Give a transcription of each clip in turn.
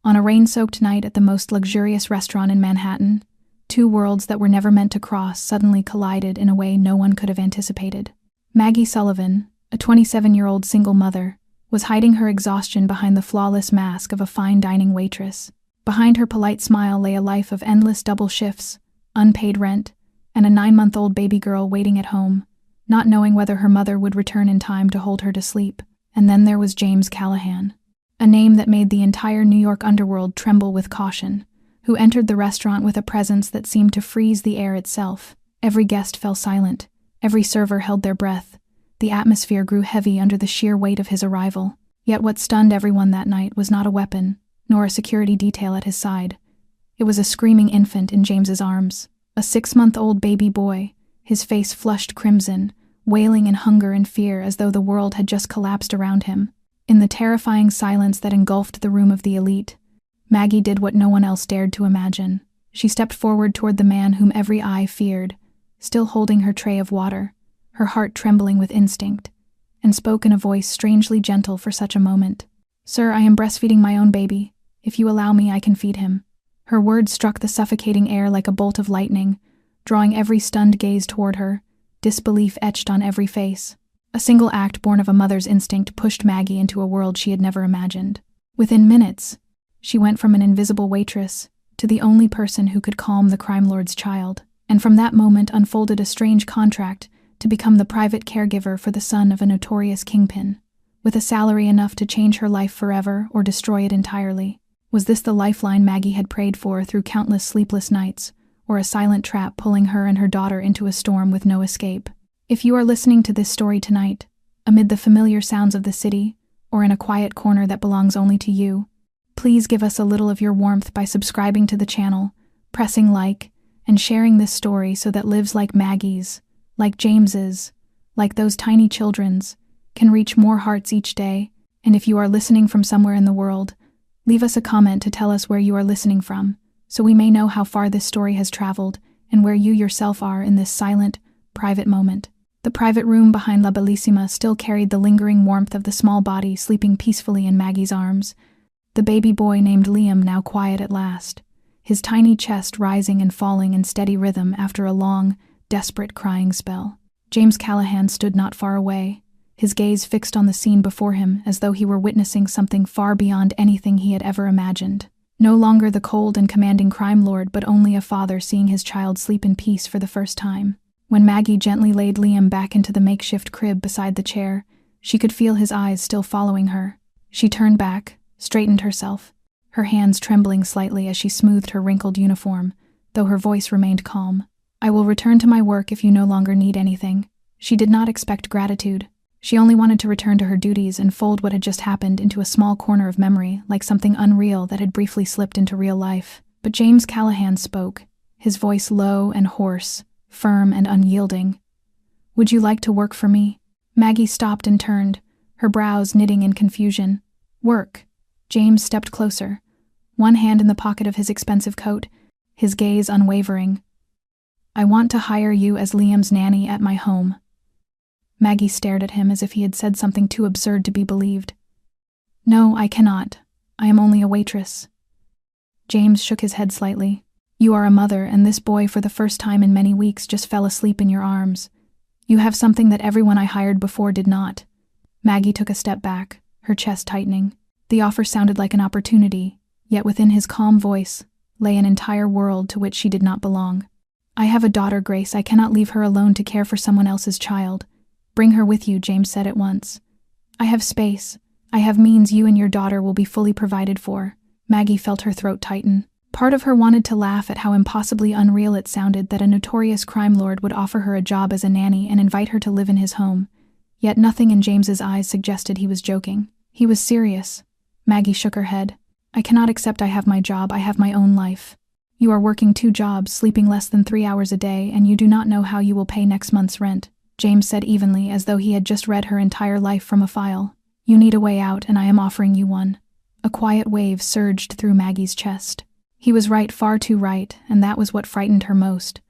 On a rain-soaked night at the most luxurious restaurant in Manhattan, two worlds that were never meant to cross suddenly collided in a way no one could have anticipated. Maggie Sullivan, a 27-year-old single mother, was hiding her exhaustion behind the flawless mask of a fine dining waitress. Behind her polite smile lay a life of endless double shifts, unpaid rent, and a 9-month-old baby girl waiting at home, not knowing whether her mother would return in time to hold her to sleep. And then there was James Callahan, a name that made the entire New York underworld tremble with caution, who entered the restaurant with a presence that seemed to freeze the air itself. Every guest fell silent, every server held their breath. The atmosphere grew heavy under the sheer weight of his arrival. Yet what stunned everyone that night was not a weapon, nor a security detail at his side. It was a screaming infant in James's arms, a 6-month-old baby boy, his face flushed crimson, wailing in hunger and fear as though the world had just collapsed around him. In the terrifying silence that engulfed the room of the elite, Maggie did what no one else dared to imagine. She stepped forward toward the man whom every eye feared, still holding her tray of water, her heart trembling with instinct, and spoke in a voice strangely gentle for such a moment. "Sir, I am breastfeeding my own baby. If you allow me, I can feed him." Her words struck the suffocating air like a bolt of lightning, drawing every stunned gaze toward her, disbelief etched on every face. A single act born of a mother's instinct pushed Maggie into a world she had never imagined. Within minutes, she went from an invisible waitress to the only person who could calm the crime lord's child, and from that moment unfolded a strange contract to become the private caregiver for the son of a notorious kingpin, with a salary enough to change her life forever or destroy it entirely. Was this the lifeline Maggie had prayed for through countless sleepless nights, or a silent trap pulling her and her daughter into a storm with no escape? If you are listening to this story tonight, amid the familiar sounds of the city, or in a quiet corner that belongs only to you, please give us a little of your warmth by subscribing to the channel, pressing like, and sharing this story so that lives like Maggie's, like James's, like those tiny children's, can reach more hearts each day. And if you are listening from somewhere in the world, leave us a comment to tell us where you are listening from, so we may know how far this story has traveled and where you yourself are in this silent, private moment. The private room behind La Bellissima still carried the lingering warmth of the small body sleeping peacefully in Maggie's arms. The baby boy named Liam now quiet at last, his tiny chest rising and falling in steady rhythm after a long, desperate crying spell. James Callahan stood not far away, his gaze fixed on the scene before him as though he were witnessing something far beyond anything he had ever imagined. No longer the cold and commanding crime lord, but only a father seeing his child sleep in peace for the first time. When Maggie gently laid Liam back into the makeshift crib beside the chair, she could feel his eyes still following her. She turned back, straightened herself, her hands trembling slightly as she smoothed her wrinkled uniform, though her voice remained calm. "I will return to my work if you no longer need anything." She did not expect gratitude. She only wanted to return to her duties and fold what had just happened into a small corner of memory, like something unreal that had briefly slipped into real life. But James Callahan spoke, his voice low and hoarse, firm and unyielding. "Would you like to work for me?" Maggie stopped and turned, her brows knitting in confusion. "Work?" James stepped closer, one hand in the pocket of his expensive coat, his gaze unwavering. "I want to hire you as Liam's nanny at my home." Maggie stared at him as if he had said something too absurd to be believed. "No, I cannot. I am only a waitress." James shook his head slightly. "You are a mother, and this boy for the first time in many weeks just fell asleep in your arms. You have something that everyone I hired before did not." Maggie took a step back, her chest tightening. The offer sounded like an opportunity, yet within his calm voice lay an entire world to which she did not belong. "I have a daughter, Grace. I cannot leave her alone to care for someone else's child." "Bring her with you," James said at once. "I have space. I have means. You and your daughter will be fully provided for." Maggie felt her throat tighten. Part of her wanted to laugh at how impossibly unreal it sounded that a notorious crime lord would offer her a job as a nanny and invite her to live in his home. Yet nothing in James's eyes suggested he was joking. He was serious. Maggie shook her head. "I cannot accept. I have my job. I have my own life. You are working 2 jobs, sleeping less than 3 hours a day, and you do not know how you will pay next month's rent," James said evenly, as though he had just read her entire life from a file. "You need a way out, and I am offering you one." A quiet wave surged through Maggie's chest. He was right, far too right, and that was what frightened her most.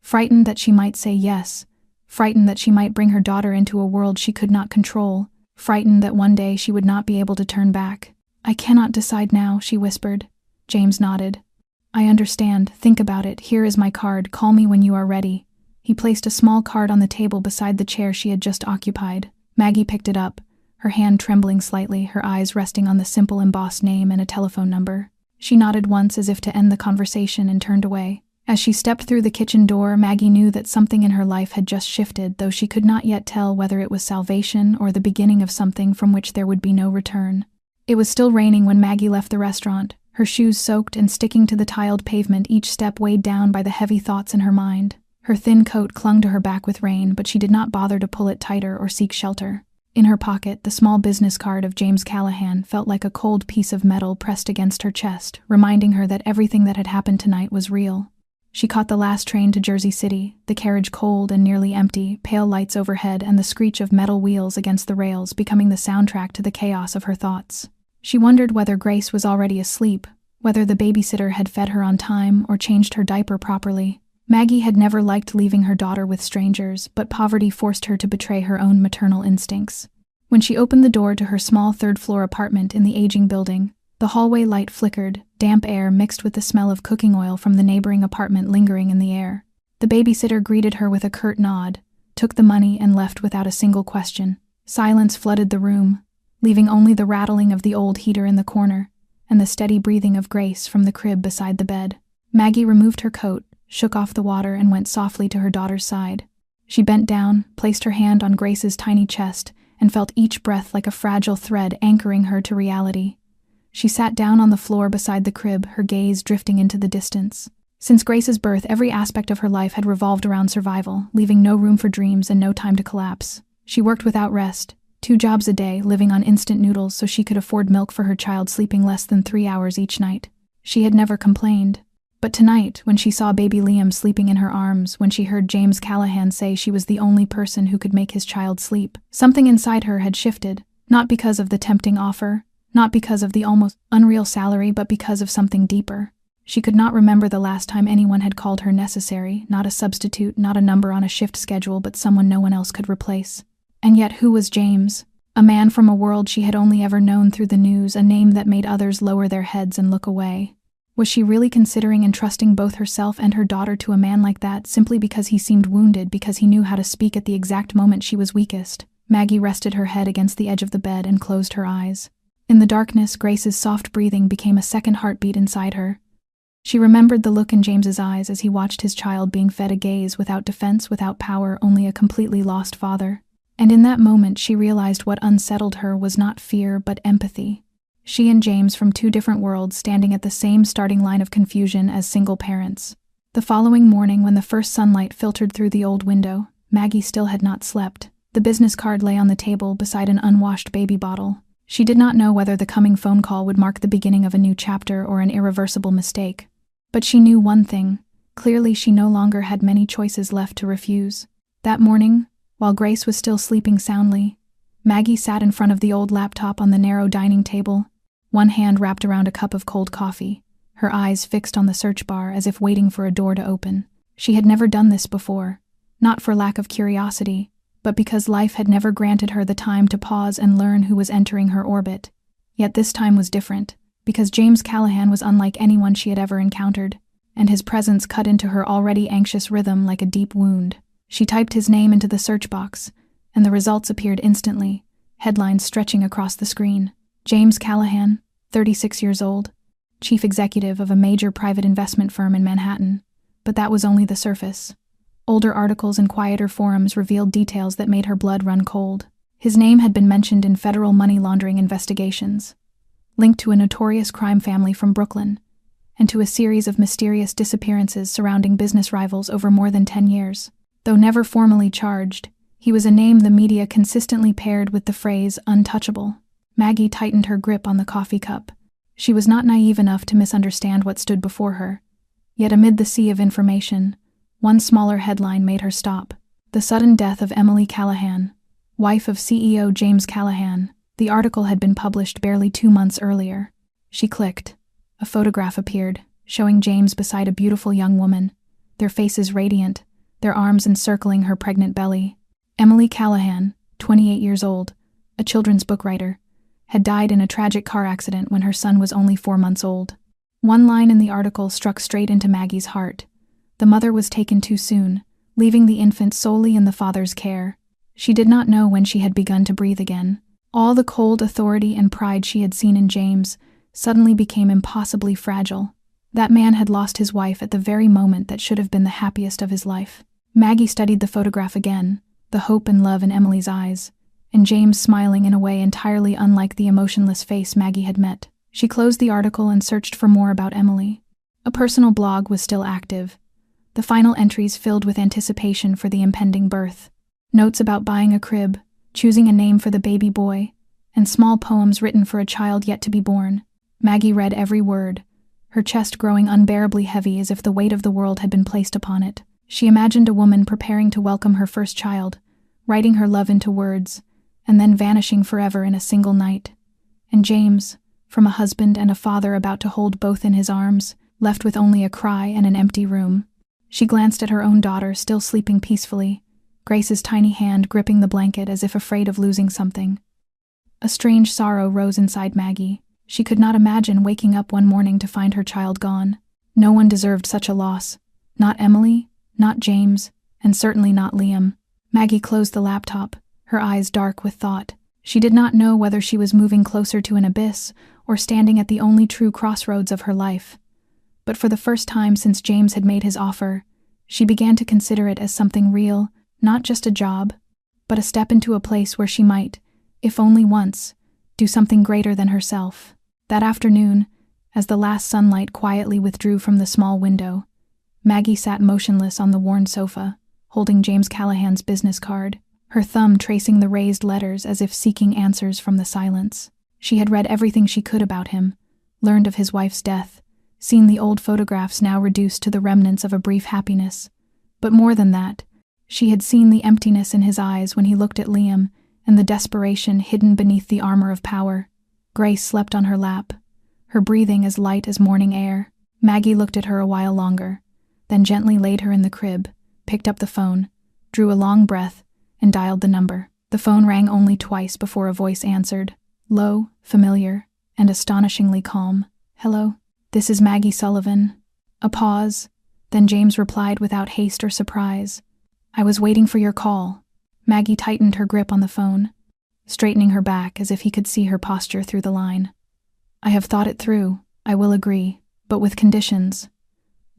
Frightened that she might say yes, frightened that she might bring her daughter into a world she could not control, frightened that one day she would not be able to turn back. "I cannot decide now," she whispered. James nodded. "I understand. Think about it. Here is my card. Call me when you are ready." He placed a small card on the table beside the chair she had just occupied. Maggie picked it up, her hand trembling slightly, her eyes resting on the simple embossed name and a telephone number. She nodded once as if to end the conversation and turned away. As she stepped through the kitchen door, Maggie knew that something in her life had just shifted, though she could not yet tell whether it was salvation or the beginning of something from which there would be no return. It was still raining when Maggie left the restaurant, her shoes soaked and sticking to the tiled pavement, each step weighed down by the heavy thoughts in her mind. Her thin coat clung to her back with rain, but she did not bother to pull it tighter or seek shelter. In her pocket, the small business card of James Callahan felt like a cold piece of metal pressed against her chest, reminding her that everything that had happened tonight was real. She caught the last train to Jersey City, the carriage cold and nearly empty, pale lights overhead and the screech of metal wheels against the rails becoming the soundtrack to the chaos of her thoughts. She wondered whether Grace was already asleep, whether the babysitter had fed her on time or changed her diaper properly. Maggie had never liked leaving her daughter with strangers, but poverty forced her to betray her own maternal instincts. When she opened the door to her small third-floor apartment in the aging building, the hallway light flickered, damp air mixed with the smell of cooking oil from the neighboring apartment lingering in the air. The babysitter greeted her with a curt nod, took the money and left without a single question. Silence flooded the room, leaving only the rattling of the old heater in the corner and the steady breathing of Grace from the crib beside the bed. Maggie removed her coat, shook off the water and went softly to her daughter's side. She bent down, placed her hand on Grace's tiny chest, and felt each breath like a fragile thread anchoring her to reality. She sat down on the floor beside the crib, her gaze drifting into the distance. Since Grace's birth, every aspect of her life had revolved around survival, leaving no room for dreams and no time to collapse. She worked without rest, 2 jobs a day, living on instant noodles so she could afford milk for her child, sleeping less than 3 hours each night. She had never complained. But tonight, when she saw baby Liam sleeping in her arms, when she heard James Callahan say she was the only person who could make his child sleep, something inside her had shifted, not because of the tempting offer, not because of the almost unreal salary, but because of something deeper. She could not remember the last time anyone had called her necessary, not a substitute, not a number on a shift schedule, but someone no one else could replace. And yet who was James? A man from a world she had only ever known through the news, a name that made others lower their heads and look away. Was she really considering entrusting both herself and her daughter to a man like that, simply because he seemed wounded, because he knew how to speak at the exact moment she was weakest? Maggie rested her head against the edge of the bed and closed her eyes. In the darkness, Grace's soft breathing became a second heartbeat inside her. She remembered the look in James's eyes as he watched his child being fed, a gaze without defense, without power, only a completely lost father. And in that moment she realized what unsettled her was not fear but empathy. She and James from 2 different worlds, standing at the same starting line of confusion as single parents. The following morning, when the first sunlight filtered through the old window, Maggie still had not slept. The business card lay on the table beside an unwashed baby bottle. She did not know whether the coming phone call would mark the beginning of a new chapter or an irreversible mistake. But she knew one thing. Clearly she no longer had many choices left to refuse. That morning, while Grace was still sleeping soundly, Maggie sat in front of the old laptop on the narrow dining table, one hand wrapped around a cup of cold coffee, her eyes fixed on the search bar as if waiting for a door to open. She had never done this before, not for lack of curiosity, but because life had never granted her the time to pause and learn who was entering her orbit. Yet this time was different, because James Callahan was unlike anyone she had ever encountered, and his presence cut into her already anxious rhythm like a deep wound. She typed his name into the search box, and the results appeared instantly, headlines stretching across the screen. James Callahan, 36 years old, chief executive of a major private investment firm in Manhattan. But that was only the surface. Older articles and quieter forums revealed details that made her blood run cold. His name had been mentioned in federal money laundering investigations, linked to a notorious crime family from Brooklyn, and to a series of mysterious disappearances surrounding business rivals over more than 10 years. Though never formally charged, he was a name the media consistently paired with the phrase untouchable. Maggie tightened her grip on the coffee cup. She was not naive enough to misunderstand what stood before her. Yet amid the sea of information, one smaller headline made her stop. The sudden death of Emily Callahan, wife of CEO James Callahan. The article had been published barely 2 months earlier. She clicked. A photograph appeared, showing James beside a beautiful young woman, their faces radiant, their arms encircling her pregnant belly. Emily Callahan, 28 years old, a children's book writer, had died in a tragic car accident when her son was only 4 months old. One line in the article struck straight into Maggie's heart. The mother was taken too soon, leaving the infant solely in the father's care. She did not know when she had begun to breathe again. All the cold authority and pride she had seen in James suddenly became impossibly fragile. That man had lost his wife at the very moment that should have been the happiest of his life. Maggie studied the photograph again, the hope and love in Emily's eyes, and James smiling in a way entirely unlike the emotionless face Maggie had met. She closed the article and searched for more about Emily. A personal blog was still active, the final entries filled with anticipation for the impending birth. Notes about buying a crib, choosing a name for the baby boy, and small poems written for a child yet to be born. Maggie read every word, her chest growing unbearably heavy as if the weight of the world had been placed upon it. She imagined a woman preparing to welcome her first child, writing her love into words, and then vanishing forever in a single night. And James, from a husband and a father about to hold both in his arms, left with only a cry and an empty room. She glanced at her own daughter, still sleeping peacefully, Grace's tiny hand gripping the blanket as if afraid of losing something. A strange sorrow rose inside Maggie. She could not imagine waking up one morning to find her child gone. No one deserved such a loss. Not Emily, not James, and certainly not Liam. Maggie closed the laptop, her eyes dark with thought. She did not know whether she was moving closer to an abyss or standing at the only true crossroads of her life. But for the first time since James had made his offer, she began to consider it as something real, not just a job, but a step into a place where she might, if only once, do something greater than herself. That afternoon, as the last sunlight quietly withdrew from the small window, Maggie sat motionless on the worn sofa, holding James Callahan's business card, her thumb tracing the raised letters as if seeking answers from the silence. She had read everything she could about him, learned of his wife's death, seen the old photographs now reduced to the remnants of a brief happiness. But more than that, she had seen the emptiness in his eyes when he looked at Liam and the desperation hidden beneath the armor of power. Grace slept on her lap, her breathing as light as morning air. Maggie looked at her a while longer, then gently laid her in the crib, picked up the phone, drew a long breath, and dialed the number. The phone rang only twice before a voice answered, low, familiar, and astonishingly calm. "Hello, this is Maggie Sullivan." A pause, then James replied without haste or surprise, "I was waiting for your call." Maggie tightened her grip on the phone, straightening her back as if he could see her posture through the line. "I have thought it through, I will agree, but with conditions."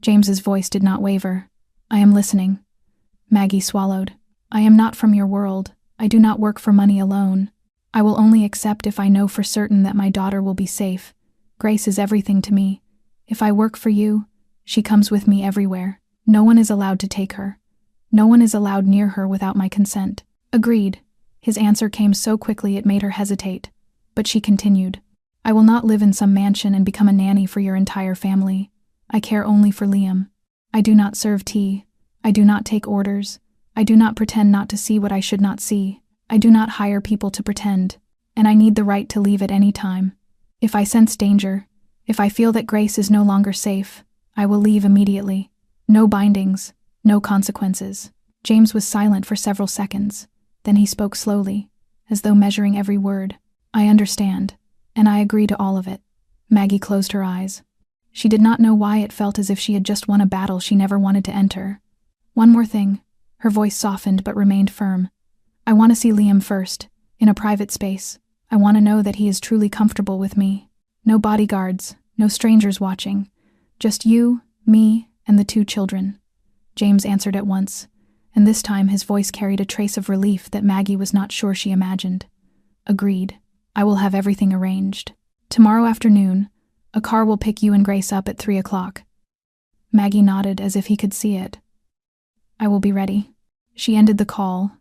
James's voice did not waver. "I am listening." Maggie swallowed. "I am not from your world. I do not work for money alone. I will only accept if I know for certain that my daughter will be safe. Grace is everything to me. If I work for you, she comes with me everywhere. No one is allowed to take her. No one is allowed near her without my consent." "Agreed." His answer came so quickly it made her hesitate. But she continued, "I will not live in some mansion and become a nanny for your entire family. I care only for Liam. I do not serve tea. I do not take orders. I do not pretend not to see what I should not see. I do not hire people to pretend. And I need the right to leave at any time. If I sense danger, if I feel that Grace is no longer safe, I will leave immediately. No bindings, no consequences." James was silent for several seconds. Then he spoke slowly, as though measuring every word. "I understand, and I agree to all of it." Maggie closed her eyes. She did not know why it felt as if she had just won a battle she never wanted to enter. "One more thing." Her voice softened but remained firm. "I want to see Liam first, in a private space. I want to know that he is truly comfortable with me. No bodyguards, no strangers watching. Just you, me, and the 2 children." James answered at once, and this time his voice carried a trace of relief that Maggie was not sure she imagined. "Agreed. I will have everything arranged. Tomorrow afternoon, a car will pick you and Grace up at 3 o'clock. Maggie nodded as if he could see it. "I will be ready." She ended the call,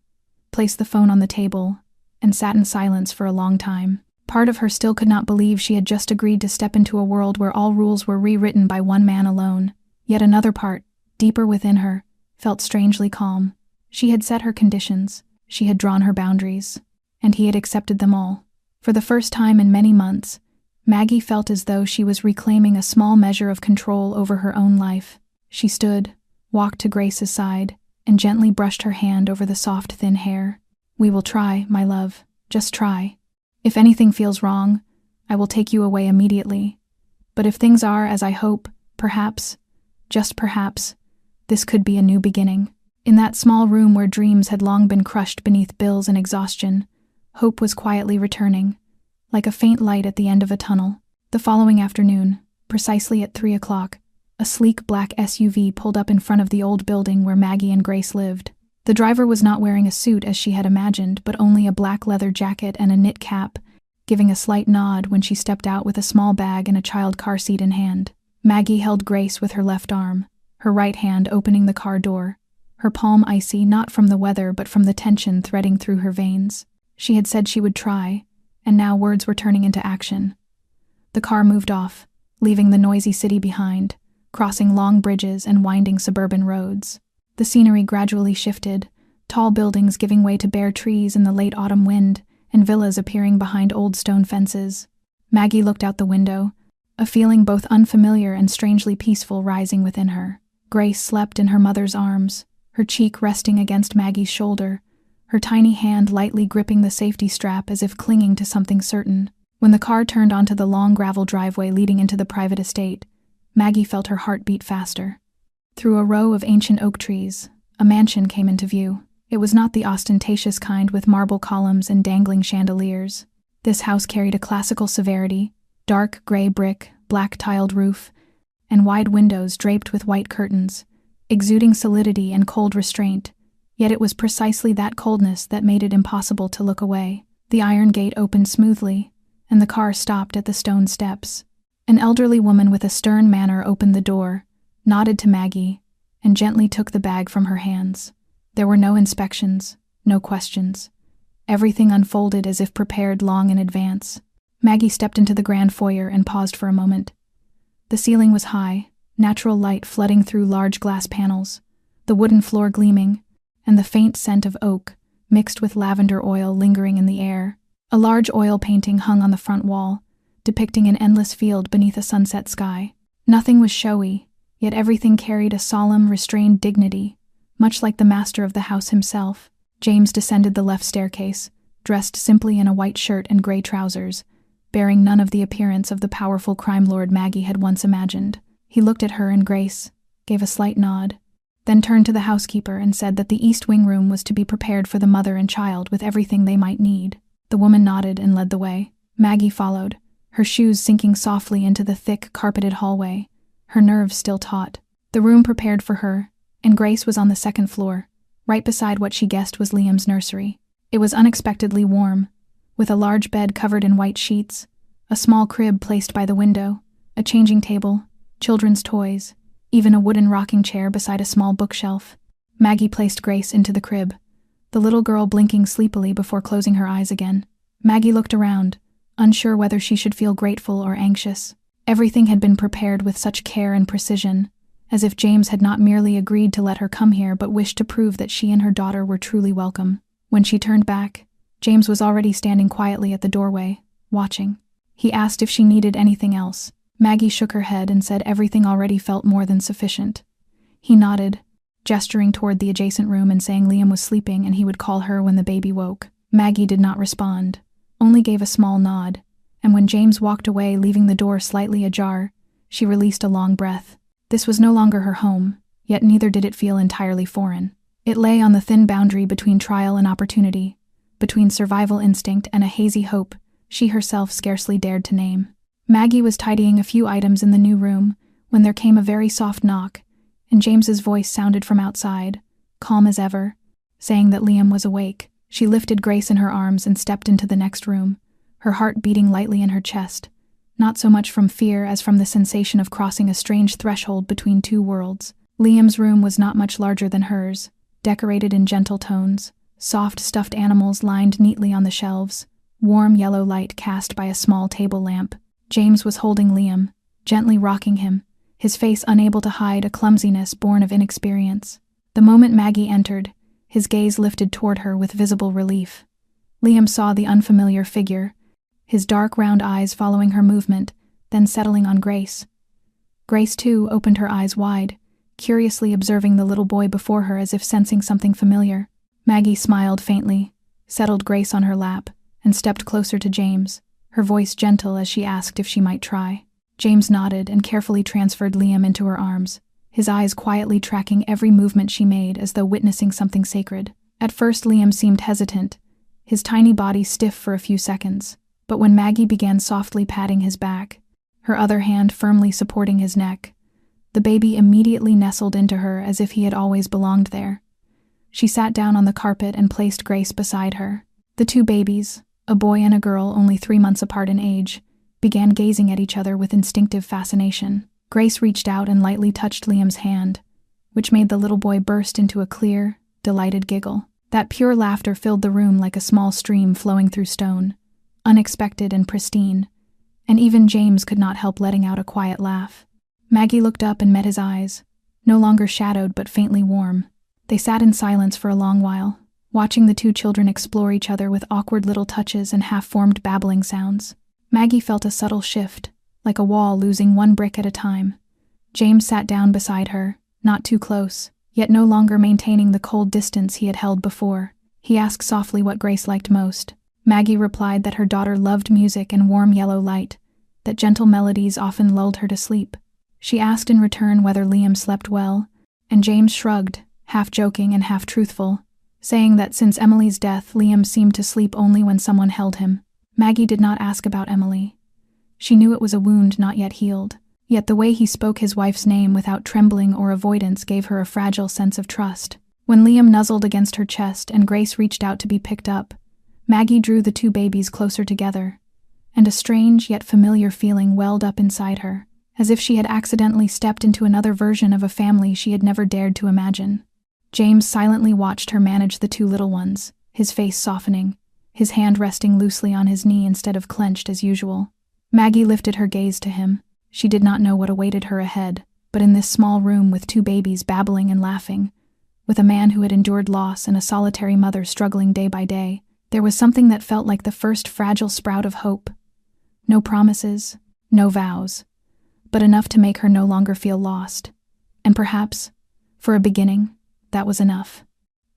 placed the phone on the table, and sat in silence for a long time. Part of her still could not believe she had just agreed to step into a world where all rules were rewritten by one man alone. Yet another part, deeper within her, felt strangely calm. She had set her conditions, she had drawn her boundaries, and he had accepted them all. For the first time in many months, Maggie felt as though she was reclaiming a small measure of control over her own life. She stood, walked to Grace's side, and gently brushed her hand over the soft, thin hair. "We will try, my love. Just try." If anything feels wrong, I will take you away immediately. But if things are as I hope, perhaps, just perhaps, this could be a new beginning." In that small room where dreams had long been crushed beneath bills and exhaustion, hope was quietly returning, like a faint light at the end of a tunnel. The following afternoon, precisely at 3 o'clock, a sleek black SUV pulled up in front of the old building where Maggie and Grace lived. The driver was not wearing a suit as she had imagined, but only a black leather jacket and a knit cap, giving a slight nod when she stepped out with a small bag and a child car seat in hand. Maggie held Grace with her left arm, her right hand opening the car door, her palm icy not from the weather but from the tension threading through her veins. She had said she would try, and now words were turning into action. The car moved off, leaving the noisy city behind, crossing long bridges and winding suburban roads. The scenery gradually shifted, tall buildings giving way to bare trees in the late autumn wind, and villas appearing behind old stone fences. Maggie looked out the window, a feeling both unfamiliar and strangely peaceful rising within her. Grace slept in her mother's arms, her cheek resting against Maggie's shoulder, her tiny hand lightly gripping the safety strap as if clinging to something certain. When the car turned onto the long gravel driveway leading into the private estate, Maggie felt her heart beat faster. Through a row of ancient oak trees, a mansion came into view. It was not the ostentatious kind with marble columns and dangling chandeliers. This house carried a classical severity, dark gray brick, black-tiled roof, and wide windows draped with white curtains, exuding solidity and cold restraint, yet it was precisely that coldness that made it impossible to look away. The iron gate opened smoothly, and the car stopped at the stone steps. An elderly woman with a stern manner opened the door, nodded to Maggie, and gently took the bag from her hands. There were no inspections, no questions. Everything unfolded as if prepared long in advance. Maggie stepped into the grand foyer and paused for a moment. The ceiling was high, natural light flooding through large glass panels, the wooden floor gleaming, and the faint scent of oak, mixed with lavender oil lingering in the air. A large oil painting hung on the front wall, depicting an endless field beneath a sunset sky. Nothing was showy, yet everything carried a solemn, restrained dignity, much like the master of the house himself. James descended the left staircase, dressed simply in a white shirt and gray trousers, bearing none of the appearance of the powerful crime lord Maggie had once imagined. He looked at her and Grace, gave a slight nod, then turned to the housekeeper and said that the east wing room was to be prepared for the mother and child with everything they might need. The woman nodded and led the way. Maggie followed, her shoes sinking softly into the thick, carpeted hallway, her nerves still taut. The room prepared for her, and Grace was on the second floor, right beside what she guessed was Liam's nursery. It was unexpectedly warm, with a large bed covered in white sheets, a small crib placed by the window, a changing table, children's toys, even a wooden rocking chair beside a small bookshelf. Maggie placed Grace into the crib, the little girl blinking sleepily before closing her eyes again. Maggie looked around, unsure whether she should feel grateful or anxious. Everything had been prepared with such care and precision, as if James had not merely agreed to let her come here but wished to prove that she and her daughter were truly welcome. When she turned back, James was already standing quietly at the doorway, watching. He asked if she needed anything else. Maggie shook her head and said everything already felt more than sufficient. He nodded, gesturing toward the adjacent room and saying Liam was sleeping and he would call her when the baby woke. Maggie did not respond, only gave a small nod, and when James walked away, leaving the door slightly ajar, she released a long breath. This was no longer her home, yet neither did it feel entirely foreign. It lay on the thin boundary between trial and opportunity, between survival instinct and a hazy hope she herself scarcely dared to name. Maggie was tidying a few items in the new room when there came a very soft knock, and James's voice sounded from outside, calm as ever, saying that Liam was awake. She lifted Grace in her arms and stepped into the next room, her heart beating lightly in her chest, not so much from fear as from the sensation of crossing a strange threshold between two worlds. Liam's room was not much larger than hers, decorated in gentle tones, soft stuffed animals lined neatly on the shelves, warm yellow light cast by a small table lamp. James was holding Liam, gently rocking him, his face unable to hide a clumsiness born of inexperience. The moment Maggie entered, his gaze lifted toward her with visible relief. Liam saw the unfamiliar figure, his dark round eyes following her movement, then settling on Grace. Grace, too, opened her eyes wide, curiously observing the little boy before her as if sensing something familiar. Maggie smiled faintly, settled Grace on her lap, and stepped closer to James, her voice gentle as she asked if she might try. James nodded and carefully transferred Liam into her arms, his eyes quietly tracking every movement she made as though witnessing something sacred. At first Liam seemed hesitant, his tiny body stiff for a few seconds, but when Maggie began softly patting his back, her other hand firmly supporting his neck, the baby immediately nestled into her as if he had always belonged there. She sat down on the carpet and placed Grace beside her. The two babies, a boy and a girl only 3 months apart in age, began gazing at each other with instinctive fascination. Grace reached out and lightly touched Liam's hand, which made the little boy burst into a clear, delighted giggle. That pure laughter filled the room like a small stream flowing through stone, unexpected and pristine, and even James could not help letting out a quiet laugh. Maggie looked up and met his eyes, no longer shadowed but faintly warm. They sat in silence for a long while, watching the two children explore each other with awkward little touches and half-formed babbling sounds. Maggie felt a subtle shift, like a wall losing one brick at a time. James sat down beside her, not too close, yet no longer maintaining the cold distance he had held before. He asked softly what Grace liked most. Maggie replied that her daughter loved music and warm yellow light, that gentle melodies often lulled her to sleep. She asked in return whether Liam slept well, and James shrugged, half joking and half truthful, saying that since Emily's death, Liam seemed to sleep only when someone held him. Maggie did not ask about Emily. She knew it was a wound not yet healed, yet the way he spoke his wife's name without trembling or avoidance gave her a fragile sense of trust. When Liam nuzzled against her chest and Grace reached out to be picked up, Maggie drew the two babies closer together, and a strange yet familiar feeling welled up inside her, as if she had accidentally stepped into another version of a family she had never dared to imagine. James silently watched her manage the two little ones, his face softening, his hand resting loosely on his knee instead of clenched as usual. Maggie lifted her gaze to him. She did not know what awaited her ahead, but in this small room with two babies babbling and laughing, with a man who had endured loss and a solitary mother struggling day by day, there was something that felt like the first fragile sprout of hope. No promises, no vows, but enough to make her no longer feel lost. And perhaps, for a beginning, that was enough.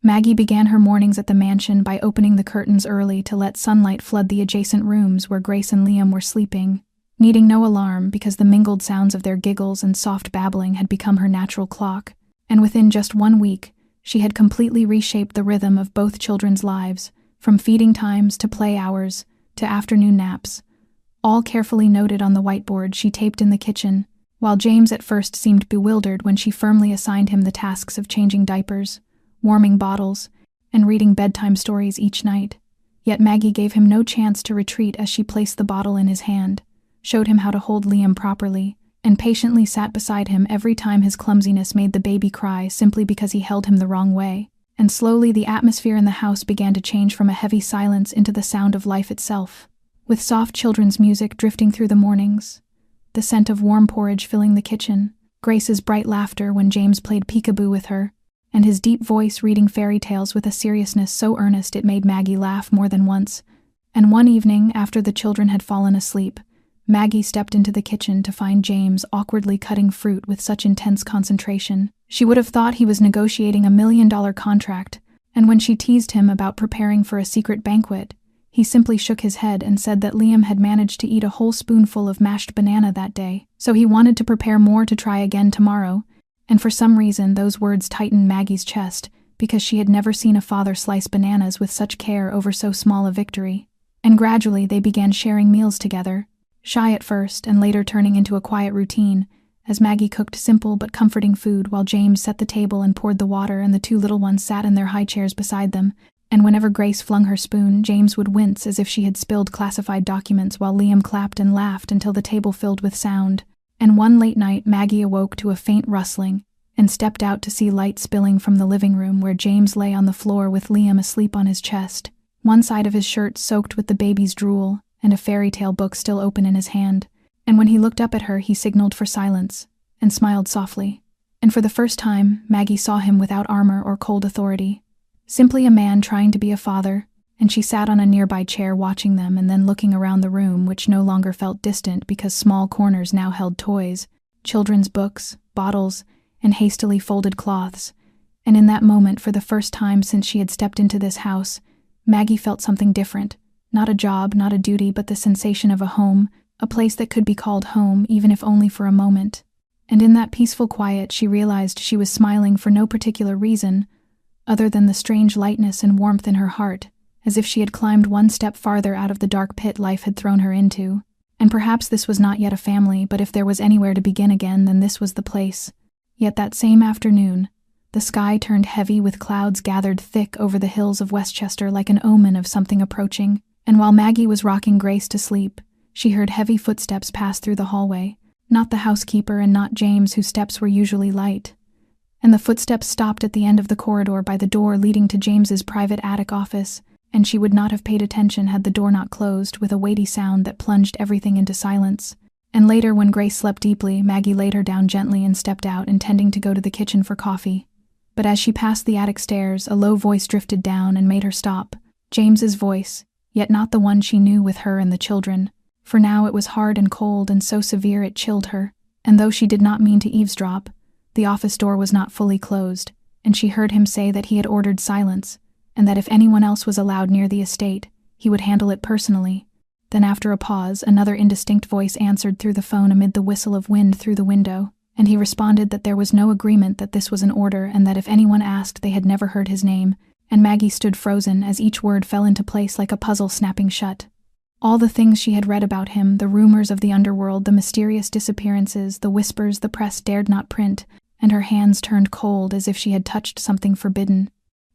Maggie began her mornings at the mansion by opening the curtains early to let sunlight flood the adjacent rooms where Grace and Liam were sleeping, needing no alarm because the mingled sounds of their giggles and soft babbling had become her natural clock, and within just 1 week, she had completely reshaped the rhythm of both children's lives, from feeding times to play hours to afternoon naps, all carefully noted on the whiteboard she taped in the kitchen, while James at first seemed bewildered when she firmly assigned him the tasks of changing diapers, warming bottles, and reading bedtime stories each night. Yet Maggie gave him no chance to retreat as she placed the bottle in his hand, showed him how to hold Liam properly, and patiently sat beside him every time his clumsiness made the baby cry simply because he held him the wrong way. And slowly the atmosphere in the house began to change from a heavy silence into the sound of life itself, with soft children's music drifting through the mornings, the scent of warm porridge filling the kitchen, Grace's bright laughter when James played peekaboo with her, and his deep voice reading fairy tales with a seriousness so earnest it made Maggie laugh more than once. And one evening, after the children had fallen asleep, Maggie stepped into the kitchen to find James awkwardly cutting fruit with such intense concentration. She would have thought he was negotiating $1 million contract, and when she teased him about preparing for a secret banquet, he simply shook his head and said that Liam had managed to eat a whole spoonful of mashed banana that day, so he wanted to prepare more to try again tomorrow, and for some reason those words tightened Maggie's chest because she had never seen a father slice bananas with such care over so small a victory. And gradually they began sharing meals together, shy at first and later turning into a quiet routine, as Maggie cooked simple but comforting food while James set the table and poured the water and the two little ones sat in their high chairs beside them, and whenever Grace flung her spoon, James would wince as if she had spilled classified documents while Liam clapped and laughed until the table filled with sound. And one late night Maggie awoke to a faint rustling and stepped out to see light spilling from the living room where James lay on the floor with Liam asleep on his chest, one side of his shirt soaked with the baby's drool and a fairy tale book still open in his hand. And when he looked up at her, he signaled for silence and smiled softly. And for the first time, Maggie saw him without armor or cold authority. Simply a man trying to be a father, and she sat on a nearby chair watching them and then looking around the room, which no longer felt distant because small corners now held toys, children's books, bottles, and hastily folded cloths. And in that moment, for the first time since she had stepped into this house, Maggie felt something different, Not a job, not a duty, but the sensation of a home, a place that could be called home, even if only for a moment. And in that peaceful quiet, she realized she was smiling for no particular reason, other than the strange lightness and warmth in her heart, as if she had climbed one step farther out of the dark pit life had thrown her into. And perhaps this was not yet a family, but if there was anywhere to begin again, then this was the place. Yet that same afternoon, the sky turned heavy with clouds gathered thick over the hills of Westchester like an omen of something approaching, and while Maggie was rocking Grace to sleep, she heard heavy footsteps pass through the hallway, not the housekeeper and not James, whose steps were usually light. And the footsteps stopped at the end of the corridor by the door leading to James's private attic office, and she would not have paid attention had the door not closed with a weighty sound that plunged everything into silence. And later, when Grace slept deeply, Maggie laid her down gently and stepped out, intending to go to the kitchen for coffee. But as she passed the attic stairs, a low voice drifted down and made her stop. James's voice, yet not the one she knew with her and the children. For now it was hard and cold and so severe it chilled her, and though she did not mean to eavesdrop, the office door was not fully closed, and she heard him say that he had ordered silence, and that if anyone else was allowed near the estate, he would handle it personally. Then after a pause, another indistinct voice answered through the phone amid the whistle of wind through the window, and he responded that there was no agreement, that this was an order, and that if anyone asked they had never heard his name, and Maggie stood frozen as each word fell into place like a puzzle snapping shut. All the things she had read about him, the rumors of the underworld, the mysterious disappearances, the whispers the press dared not print, and her hands turned cold as if she had touched something forbidden.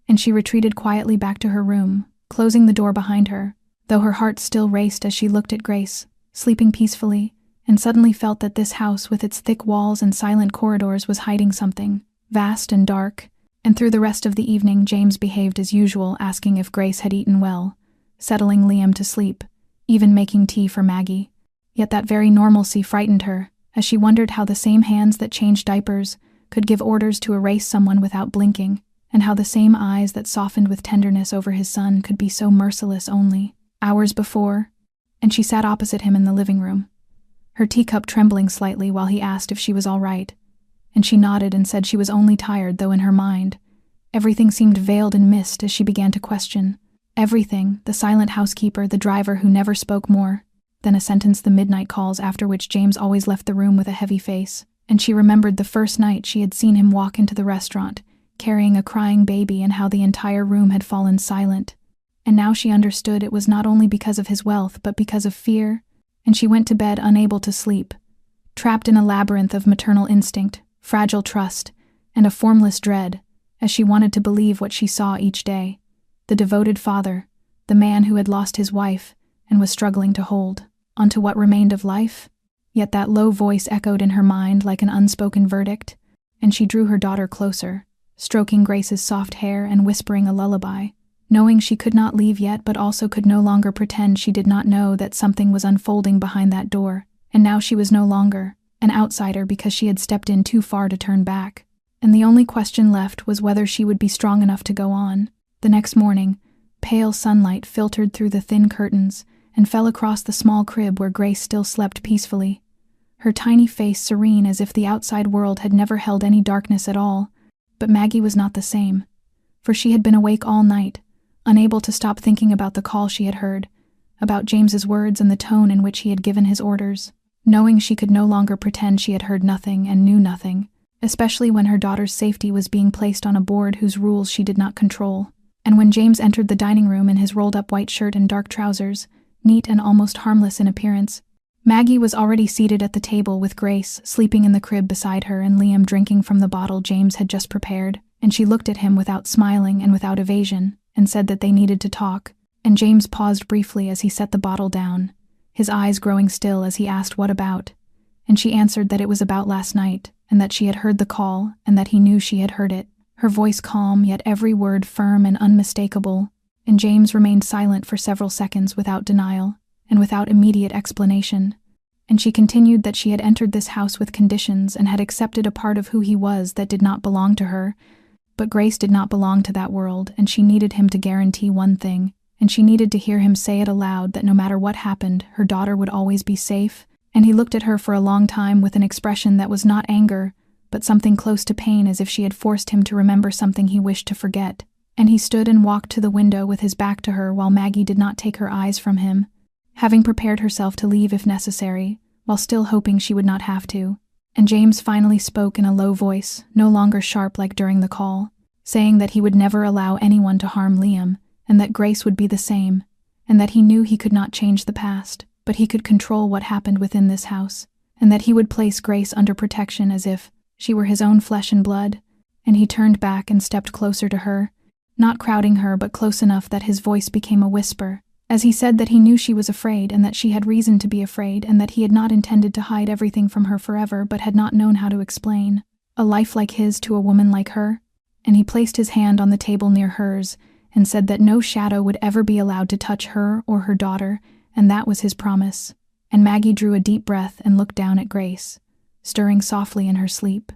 And she retreated quietly back to her room, closing the door behind her, though her heart still raced as she looked at Grace, sleeping peacefully, and suddenly felt that this house with its thick walls and silent corridors was hiding something, vast and dark. And through the rest of the evening, James behaved as usual, asking if Grace had eaten well, settling Liam to sleep, even making tea for Maggie. Yet that very normalcy frightened her, as she wondered how the same hands that changed diapers could give orders to erase someone without blinking, and how the same eyes that softened with tenderness over his son could be so merciless only hours before. And she sat opposite him in the living room, her teacup trembling slightly while he asked if she was all right, and she nodded and said she was only tired, though in her mind everything seemed veiled in mist as she began to question. Everything, the silent housekeeper, the driver who never spoke more than a sentence, the midnight calls after which James always left the room with a heavy face, and she remembered the first night she had seen him walk into the restaurant, carrying a crying baby, and how the entire room had fallen silent. And now she understood it was not only because of his wealth, but because of fear, and she went to bed unable to sleep, trapped in a labyrinth of maternal instinct, fragile trust, and a formless dread, as she wanted to believe what she saw each day. The devoted father, the man who had lost his wife and was struggling to hold onto what remained of life. Yet that low voice echoed in her mind like an unspoken verdict, and she drew her daughter closer, stroking Grace's soft hair and whispering a lullaby, knowing she could not leave yet, but also could no longer pretend she did not know that something was unfolding behind that door, and now she was no longer an outsider because she had stepped in too far to turn back. And the only question left was whether she would be strong enough to go on. The next morning, pale sunlight filtered through the thin curtains and fell across the small crib where Grace still slept peacefully, her tiny face serene as if the outside world had never held any darkness at all. But Maggie was not the same, for she had been awake all night, unable to stop thinking about the call she had heard, about James's words and the tone in which he had given his orders, knowing she could no longer pretend she had heard nothing and knew nothing, especially when her daughter's safety was being placed on a board whose rules she did not control. And when James entered the dining room in his rolled-up white shirt and dark trousers, neat and almost harmless in appearance, Maggie was already seated at the table with Grace sleeping in the crib beside her and Liam drinking from the bottle James had just prepared, and she looked at him without smiling and without evasion, and said that they needed to talk, and James paused briefly as he set the bottle down, his eyes growing still as he asked what about, and she answered that it was about last night, and that she had heard the call, and that he knew she had heard it, her voice calm, yet every word firm and unmistakable, and James remained silent for several seconds without denial, and without immediate explanation. And she continued that she had entered this house with conditions and had accepted a part of who he was that did not belong to her, but Grace did not belong to that world, and she needed him to guarantee one thing, and she needed to hear him say it aloud, that no matter what happened, her daughter would always be safe. And he looked at her for a long time with an expression that was not anger, but something close to pain, as if she had forced him to remember something he wished to forget. and he stood and walked to the window with his back to her while Maggie did not take her eyes from him, having prepared herself to leave if necessary, while still hoping she would not have to. And James finally spoke in a low voice, no longer sharp like during the call, saying that he would never allow anyone to harm Liam, and that Grace would be the same, and that he knew he could not change the past, but he could control what happened within this house, and that he would place Grace under protection as if she were his own flesh and blood. And he turned back and stepped closer to her, not crowding her but close enough that his voice became a whisper, as he said that he knew she was afraid and that she had reason to be afraid and that he had not intended to hide everything from her forever but had not known how to explain a life like his to a woman like her. And he placed his hand on the table near hers and said that no shadow would ever be allowed to touch her or her daughter, and that was his promise. And Maggie drew a deep breath and looked down at Grace, stirring softly in her sleep.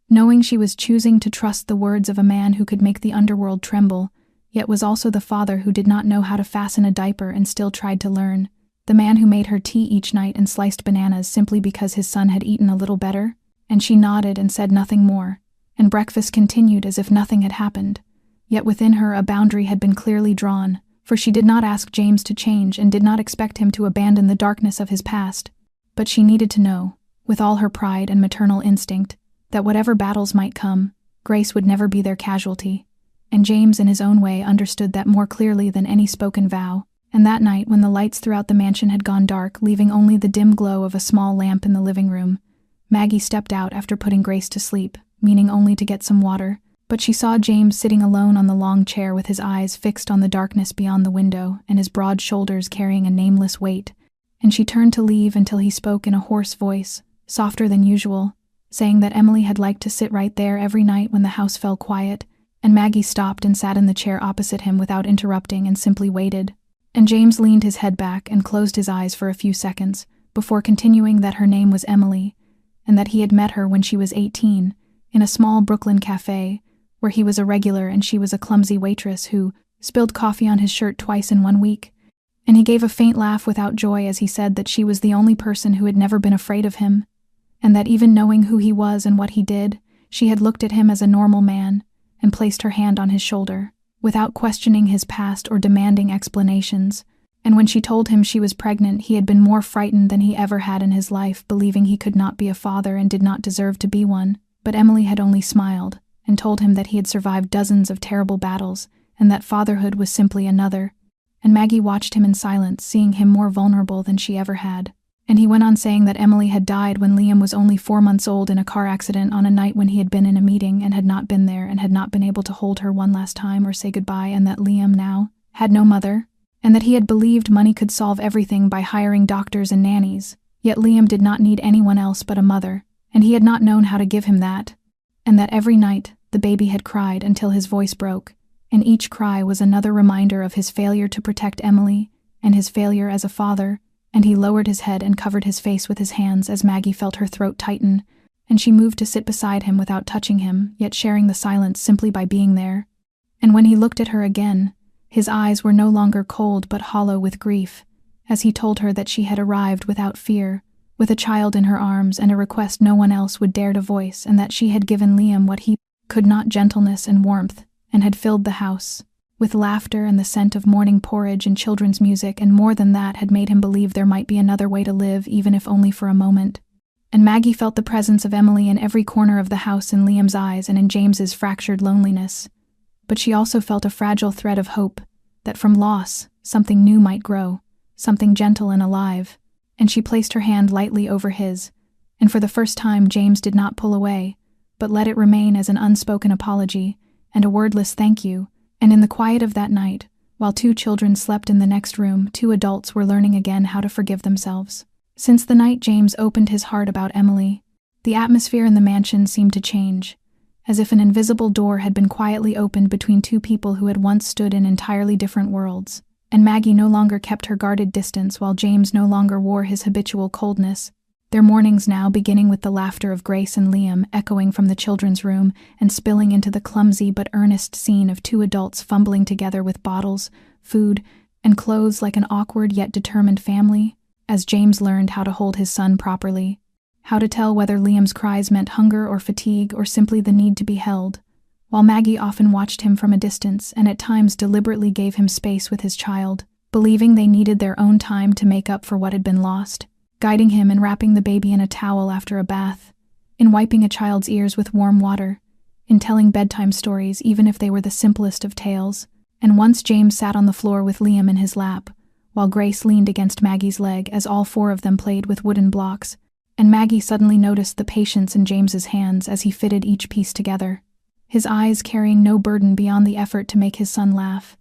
Knowing she was choosing to trust the words of a man who could make the underworld tremble, yet was also the father who did not know how to fasten a diaper and still tried to learn, the man who made her tea each night and sliced bananas simply because his son had eaten a little better. And she nodded and said nothing more, and breakfast continued as if nothing had happened. Yet within her a boundary had been clearly drawn, for she did not ask James to change and did not expect him to abandon the darkness of his past. But she needed to know, with all her pride and maternal instinct, that whatever battles might come, Grace would never be their casualty. And James in his own way understood that more clearly than any spoken vow. And that night, when the lights throughout the mansion had gone dark, leaving only the dim glow of a small lamp in the living room, Maggie stepped out after putting Grace to sleep, meaning only to get some water, but she saw James sitting alone on the long chair with his eyes fixed on the darkness beyond the window and his broad shoulders carrying a nameless weight, and she turned to leave until he spoke in a hoarse voice, softer than usual, saying that Emily had liked to sit right there every night when the house fell quiet, and Maggie stopped and sat in the chair opposite him without interrupting and simply waited. And James leaned his head back and closed his eyes for a few seconds, before continuing that her name was Emily, and that he had met her when she was 18, in a small Brooklyn cafe, where he was a regular and she was a clumsy waitress who spilled coffee on his shirt twice in 1 week. And he gave a faint laugh without joy as he said that she was the only person who had never been afraid of him, and that even knowing who he was and what he did, she had looked at him as a normal man, and placed her hand on his shoulder, without questioning his past or demanding explanations. And when she told him she was pregnant, he had been more frightened than he ever had in his life, believing he could not be a father and did not deserve to be one. But Emily had only smiled, and told him that he had survived dozens of terrible battles, and that fatherhood was simply another. And Maggie watched him in silence, seeing him more vulnerable than she ever had. And he went on saying that Emily had died when Liam was only 4 months old in a car accident on a night when he had been in a meeting and had not been there and had not been able to hold her one last time or say goodbye, and that Liam now had no mother, and that he had believed money could solve everything by hiring doctors and nannies, yet Liam did not need anyone else but a mother, and he had not known how to give him that, and that every night the baby had cried until his voice broke, and each cry was another reminder of his failure to protect Emily and his failure as a father. And he lowered his head and covered his face with his hands as Maggie felt her throat tighten, and she moved to sit beside him without touching him, yet sharing the silence simply by being there. And when he looked at her again, his eyes were no longer cold but hollow with grief, as he told her that she had arrived without fear, with a child in her arms and a request no one else would dare to voice, and that she had given Liam what he could not, gentleness and warmth, and had filled the house with laughter and the scent of morning porridge and children's music, and more than that had made him believe there might be another way to live, even if only for a moment. And Maggie felt the presence of Emily in every corner of the house, in Liam's eyes and in James's fractured loneliness. But she also felt a fragile thread of hope, that from loss something new might grow, something gentle and alive, and she placed her hand lightly over his, and for the first time James did not pull away, but let it remain as an unspoken apology and a wordless thank you. And in the quiet of that night, while 2 children slept in the next room, 2 adults were learning again how to forgive themselves. Since the night James opened his heart about Emily, the atmosphere in the mansion seemed to change, as if an invisible door had been quietly opened between 2 people who had once stood in entirely different worlds. And Maggie no longer kept her guarded distance, while James no longer wore his habitual coldness. Their mornings now, beginning with the laughter of Grace and Liam echoing from the children's room and spilling into the clumsy but earnest scene of 2 adults fumbling together with bottles, food, and clothes like an awkward yet determined family, as James learned how to hold his son properly, how to tell whether Liam's cries meant hunger or fatigue or simply the need to be held, while Maggie often watched him from a distance and at times deliberately gave him space with his child, believing they needed their own time to make up for what had been lost, guiding him in wrapping the baby in a towel after a bath, in wiping a child's ears with warm water, in telling bedtime stories even if they were the simplest of tales. And once James sat on the floor with Liam in his lap, while Grace leaned against Maggie's leg as all four of them played with wooden blocks, and Maggie suddenly noticed the patience in James's hands as he fitted each piece together, his eyes carrying no burden beyond the effort to make his son laugh,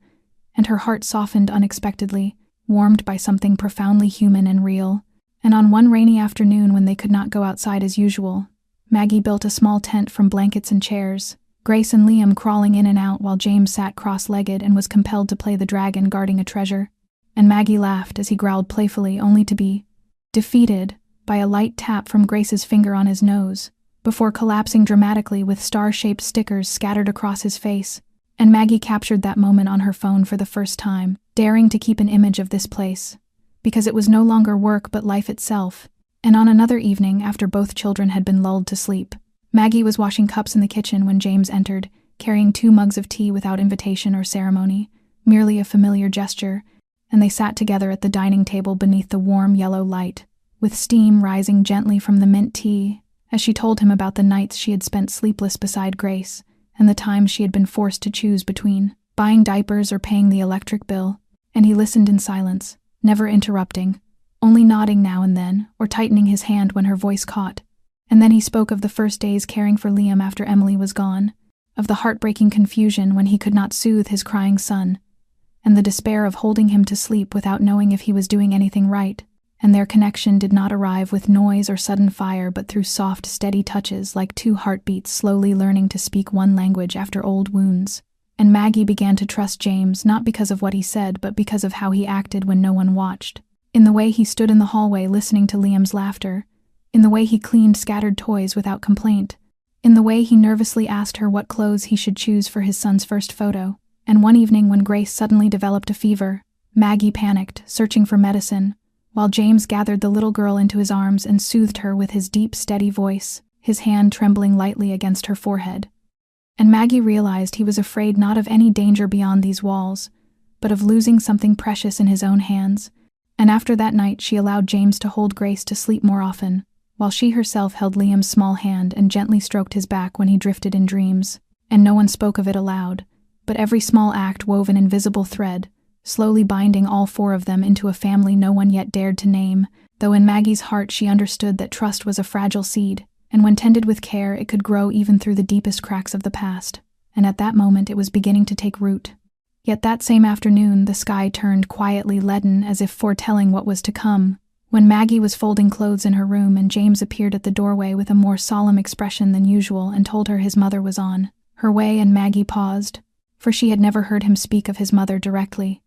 and her heart softened unexpectedly, warmed by something profoundly human and real. And on one rainy afternoon when they could not go outside as usual, Maggie built a small tent from blankets and chairs, Grace and Liam crawling in and out while James sat cross-legged and was compelled to play the dragon guarding a treasure. And Maggie laughed as he growled playfully, only to be defeated by a light tap from Grace's finger on his nose, before collapsing dramatically with star-shaped stickers scattered across his face. And Maggie captured that moment on her phone for the first time, daring to keep an image of this place, because it was no longer work but life itself. And on another evening, after both children had been lulled to sleep, Maggie was washing cups in the kitchen when James entered, carrying 2 mugs of tea without invitation or ceremony, merely a familiar gesture, and they sat together at the dining table beneath the warm yellow light, with steam rising gently from the mint tea, as she told him about the nights she had spent sleepless beside Grace, and the times she had been forced to choose between buying diapers or paying the electric bill. And he listened in silence, never interrupting, only nodding now and then, or tightening his hand when her voice caught. And then he spoke of the first days caring for Liam after Emily was gone, of the heartbreaking confusion when he could not soothe his crying son, and the despair of holding him to sleep without knowing if he was doing anything right. And their connection did not arrive with noise or sudden fire but through soft, steady touches like 2 heartbeats slowly learning to speak one language after old wounds. And Maggie began to trust James not because of what he said but because of how he acted when no one watched, in the way he stood in the hallway listening to Liam's laughter, in the way he cleaned scattered toys without complaint, in the way he nervously asked her what clothes he should choose for his son's first photo. And one evening when Grace suddenly developed a fever, Maggie panicked, searching for medicine, while James gathered the little girl into his arms and soothed her with his deep, steady voice, his hand trembling lightly against her forehead. And Maggie realized he was afraid not of any danger beyond these walls, but of losing something precious in his own hands. And after that night she allowed James to hold Grace to sleep more often, while she herself held Liam's small hand and gently stroked his back when he drifted in dreams. And no one spoke of it aloud, but every small act wove an invisible thread, slowly binding all 4 of them into a family no one yet dared to name, though in Maggie's heart she understood that trust was a fragile seed, and when tended with care it could grow even through the deepest cracks of the past. And at that moment it was beginning to take root. Yet that same afternoon the sky turned quietly leaden as if foretelling what was to come, when Maggie was folding clothes in her room and James appeared at the doorway with a more solemn expression than usual and told her his mother was on her way. And Maggie paused, for she had never heard him speak of his mother directly,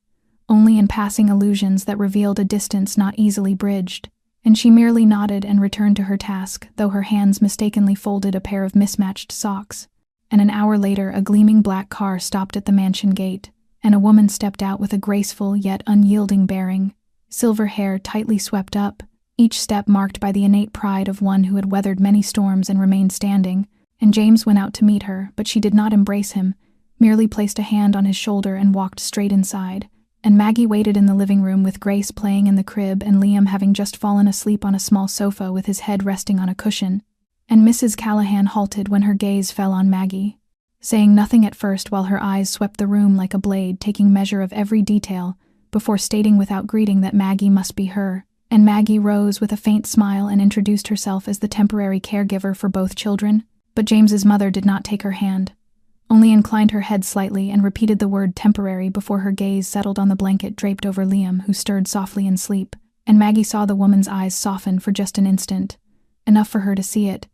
only in passing allusions that revealed a distance not easily bridged, and she merely nodded and returned to her task, though her hands mistakenly folded a pair of mismatched socks. And an hour later a gleaming black car stopped at the mansion gate, and a woman stepped out with a graceful yet unyielding bearing, silver hair tightly swept up, each step marked by the innate pride of one who had weathered many storms and remained standing. And James went out to meet her, but she did not embrace him, merely placed a hand on his shoulder and walked straight inside. And Maggie waited in the living room with Grace playing in the crib and Liam having just fallen asleep on a small sofa with his head resting on a cushion. And Mrs. Callahan halted when her gaze fell on Maggie, saying nothing at first while her eyes swept the room like a blade, taking measure of every detail, before stating without greeting that Maggie must be her. And Maggie rose with a faint smile and introduced herself as the temporary caregiver for both children. But James's mother did not take her hand, only inclined her head slightly and repeated the word temporary before her gaze settled on the blanket draped over Liam, who stirred softly in sleep. And Maggie saw the woman's eyes soften for just an instant, enough for her to see it,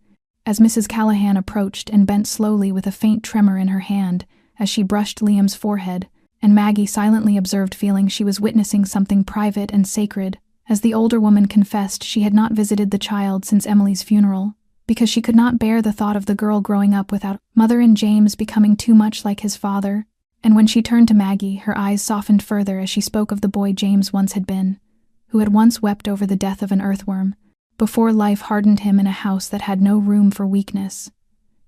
as Mrs. Callahan approached and bent slowly with a faint tremor in her hand as she brushed Liam's forehead. And Maggie silently observed, feeling she was witnessing something private and sacred, as the older woman confessed she had not visited the child since Emily's funeral, because she could not bear the thought of the girl growing up without mother and James becoming too much like his father. And when she turned to Maggie, her eyes softened further as she spoke of the boy James once had been, who had once wept over the death of an earthworm, before life hardened him in a house that had no room for weakness.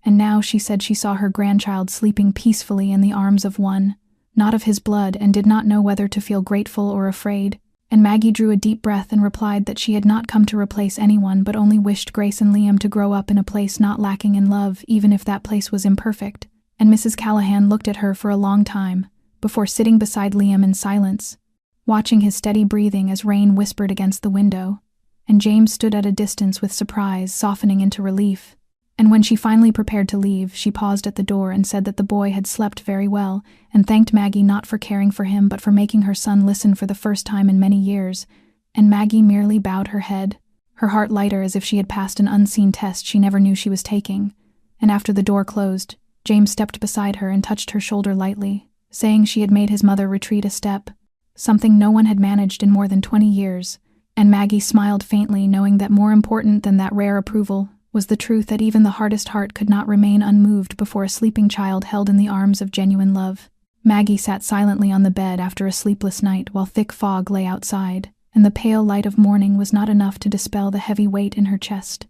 And now she said she saw her grandchild sleeping peacefully in the arms of one, not of his blood, and did not know whether to feel grateful or afraid. And Maggie drew a deep breath and replied that she had not come to replace anyone but only wished Grace and Liam to grow up in a place not lacking in love, even if that place was imperfect. And Mrs. Callahan looked at her for a long time, before sitting beside Liam in silence, watching his steady breathing as rain whispered against the window. And James stood at a distance with surprise softening into relief. And when she finally prepared to leave, she paused at the door and said that the boy had slept very well, and thanked Maggie not for caring for him but for making her son listen for the first time in many years. And Maggie merely bowed her head, her heart lighter as if she had passed an unseen test she never knew she was taking. And after the door closed, James stepped beside her and touched her shoulder lightly, saying she had made his mother retreat a step, something no one had managed in more than 20 years. And Maggie smiled faintly, knowing that more important than that rare approval was the truth that even the hardest heart could not remain unmoved before a sleeping child held in the arms of genuine love. Maggie sat silently on the bed after a sleepless night while thick fog lay outside, and the pale light of morning was not enough to dispel the heavy weight in her chest.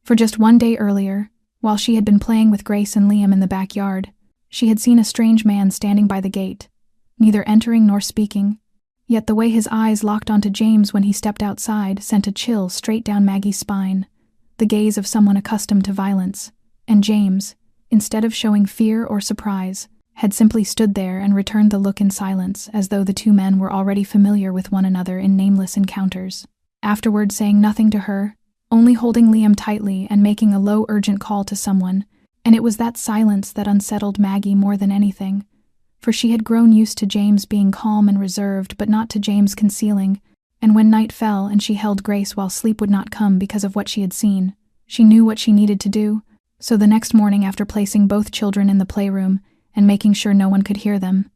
For just one day earlier, while she had been playing with Grace and Liam in the backyard, she had seen a strange man standing by the gate, neither entering nor speaking. Yet the way his eyes locked onto James when he stepped outside sent a chill straight down Maggie's spine, the gaze of someone accustomed to violence. And James, instead of showing fear or surprise, had simply stood there and returned the look in silence, as though the two men were already familiar with one another in nameless encounters. Afterward, saying nothing to her, only holding Liam tightly and making a low, urgent call to someone, and it was that silence that unsettled Maggie more than anything, for she had grown used to James being calm and reserved, but not to James concealing. And when night fell and she held Grace while sleep would not come because of what she had seen, she knew what she needed to do. So the next morning, after placing both children in the playroom and making sure no one could hear them,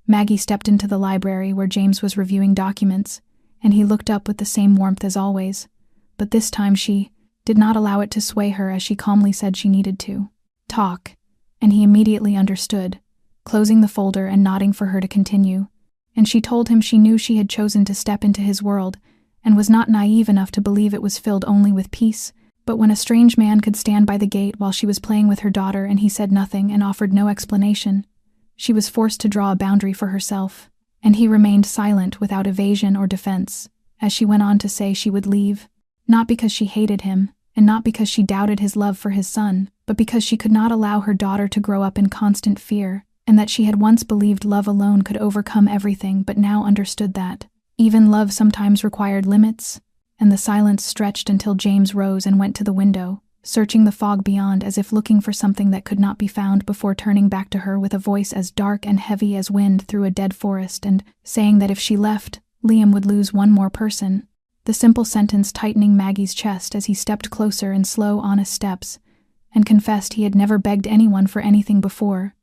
Maggie stepped into the library where James was reviewing documents, and he looked up with the same warmth as always. But this time she did not allow it to sway her, as she calmly said she needed to talk, and he immediately understood, closing the folder and nodding for her to continue. And she told him she knew she had chosen to step into his world, and was not naive enough to believe it was filled only with peace. But when a strange man could stand by the gate while she was playing with her daughter and he said nothing and offered no explanation, she was forced to draw a boundary for herself. And he remained silent without evasion or defense, as she went on to say she would leave, not because she hated him, and not because she doubted his love for his son, but because she could not allow her daughter to grow up in constant fear, and that she had once believed love alone could overcome everything, but now understood that even love sometimes required limits. And the silence stretched until James rose and went to the window, searching the fog beyond as if looking for something that could not be found, before turning back to her with a voice as dark and heavy as wind through a dead forest, and saying that if she left, Liam would lose one more person. The simple sentence tightening Maggie's chest as he stepped closer in slow, honest steps, and confessed he had never begged anyone for anything before.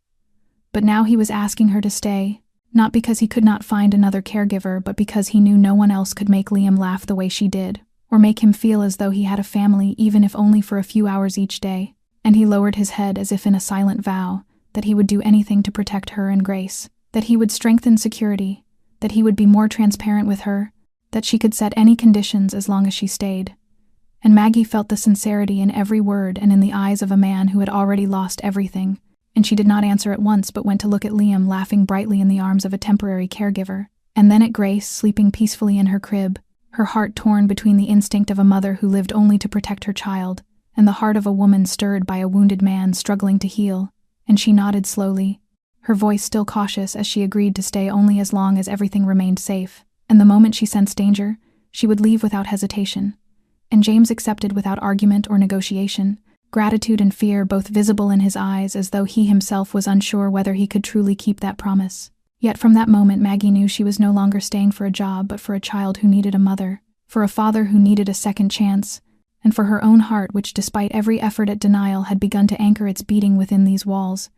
But now he was asking her to stay, not because he could not find another caregiver, but because he knew no one else could make Liam laugh the way she did, or make him feel as though he had a family, even if only for a few hours each day. And he lowered his head as if in a silent vow that he would do anything to protect her and Grace, that he would strengthen security, that he would be more transparent with her, that she could set any conditions as long as she stayed. And Maggie felt the sincerity in every word and in the eyes of a man who had already lost everything. And she did not answer at once, but went to look at Liam laughing brightly in the arms of a temporary caregiver, and then at Grace sleeping peacefully in her crib, her heart torn between the instinct of a mother who lived only to protect her child, and the heart of a woman stirred by a wounded man struggling to heal. And she nodded slowly, her voice still cautious, as she agreed to stay only as long as everything remained safe, and the moment she sensed danger, she would leave without hesitation. And James accepted without argument or negotiation, gratitude and fear both visible in his eyes, as though he himself was unsure whether he could truly keep that promise. Yet from that moment Maggie knew she was no longer staying for a job, but for a child who needed a mother, for a father who needed a second chance, and for her own heart, which despite every effort at denial had begun to anchor its beating within these walls.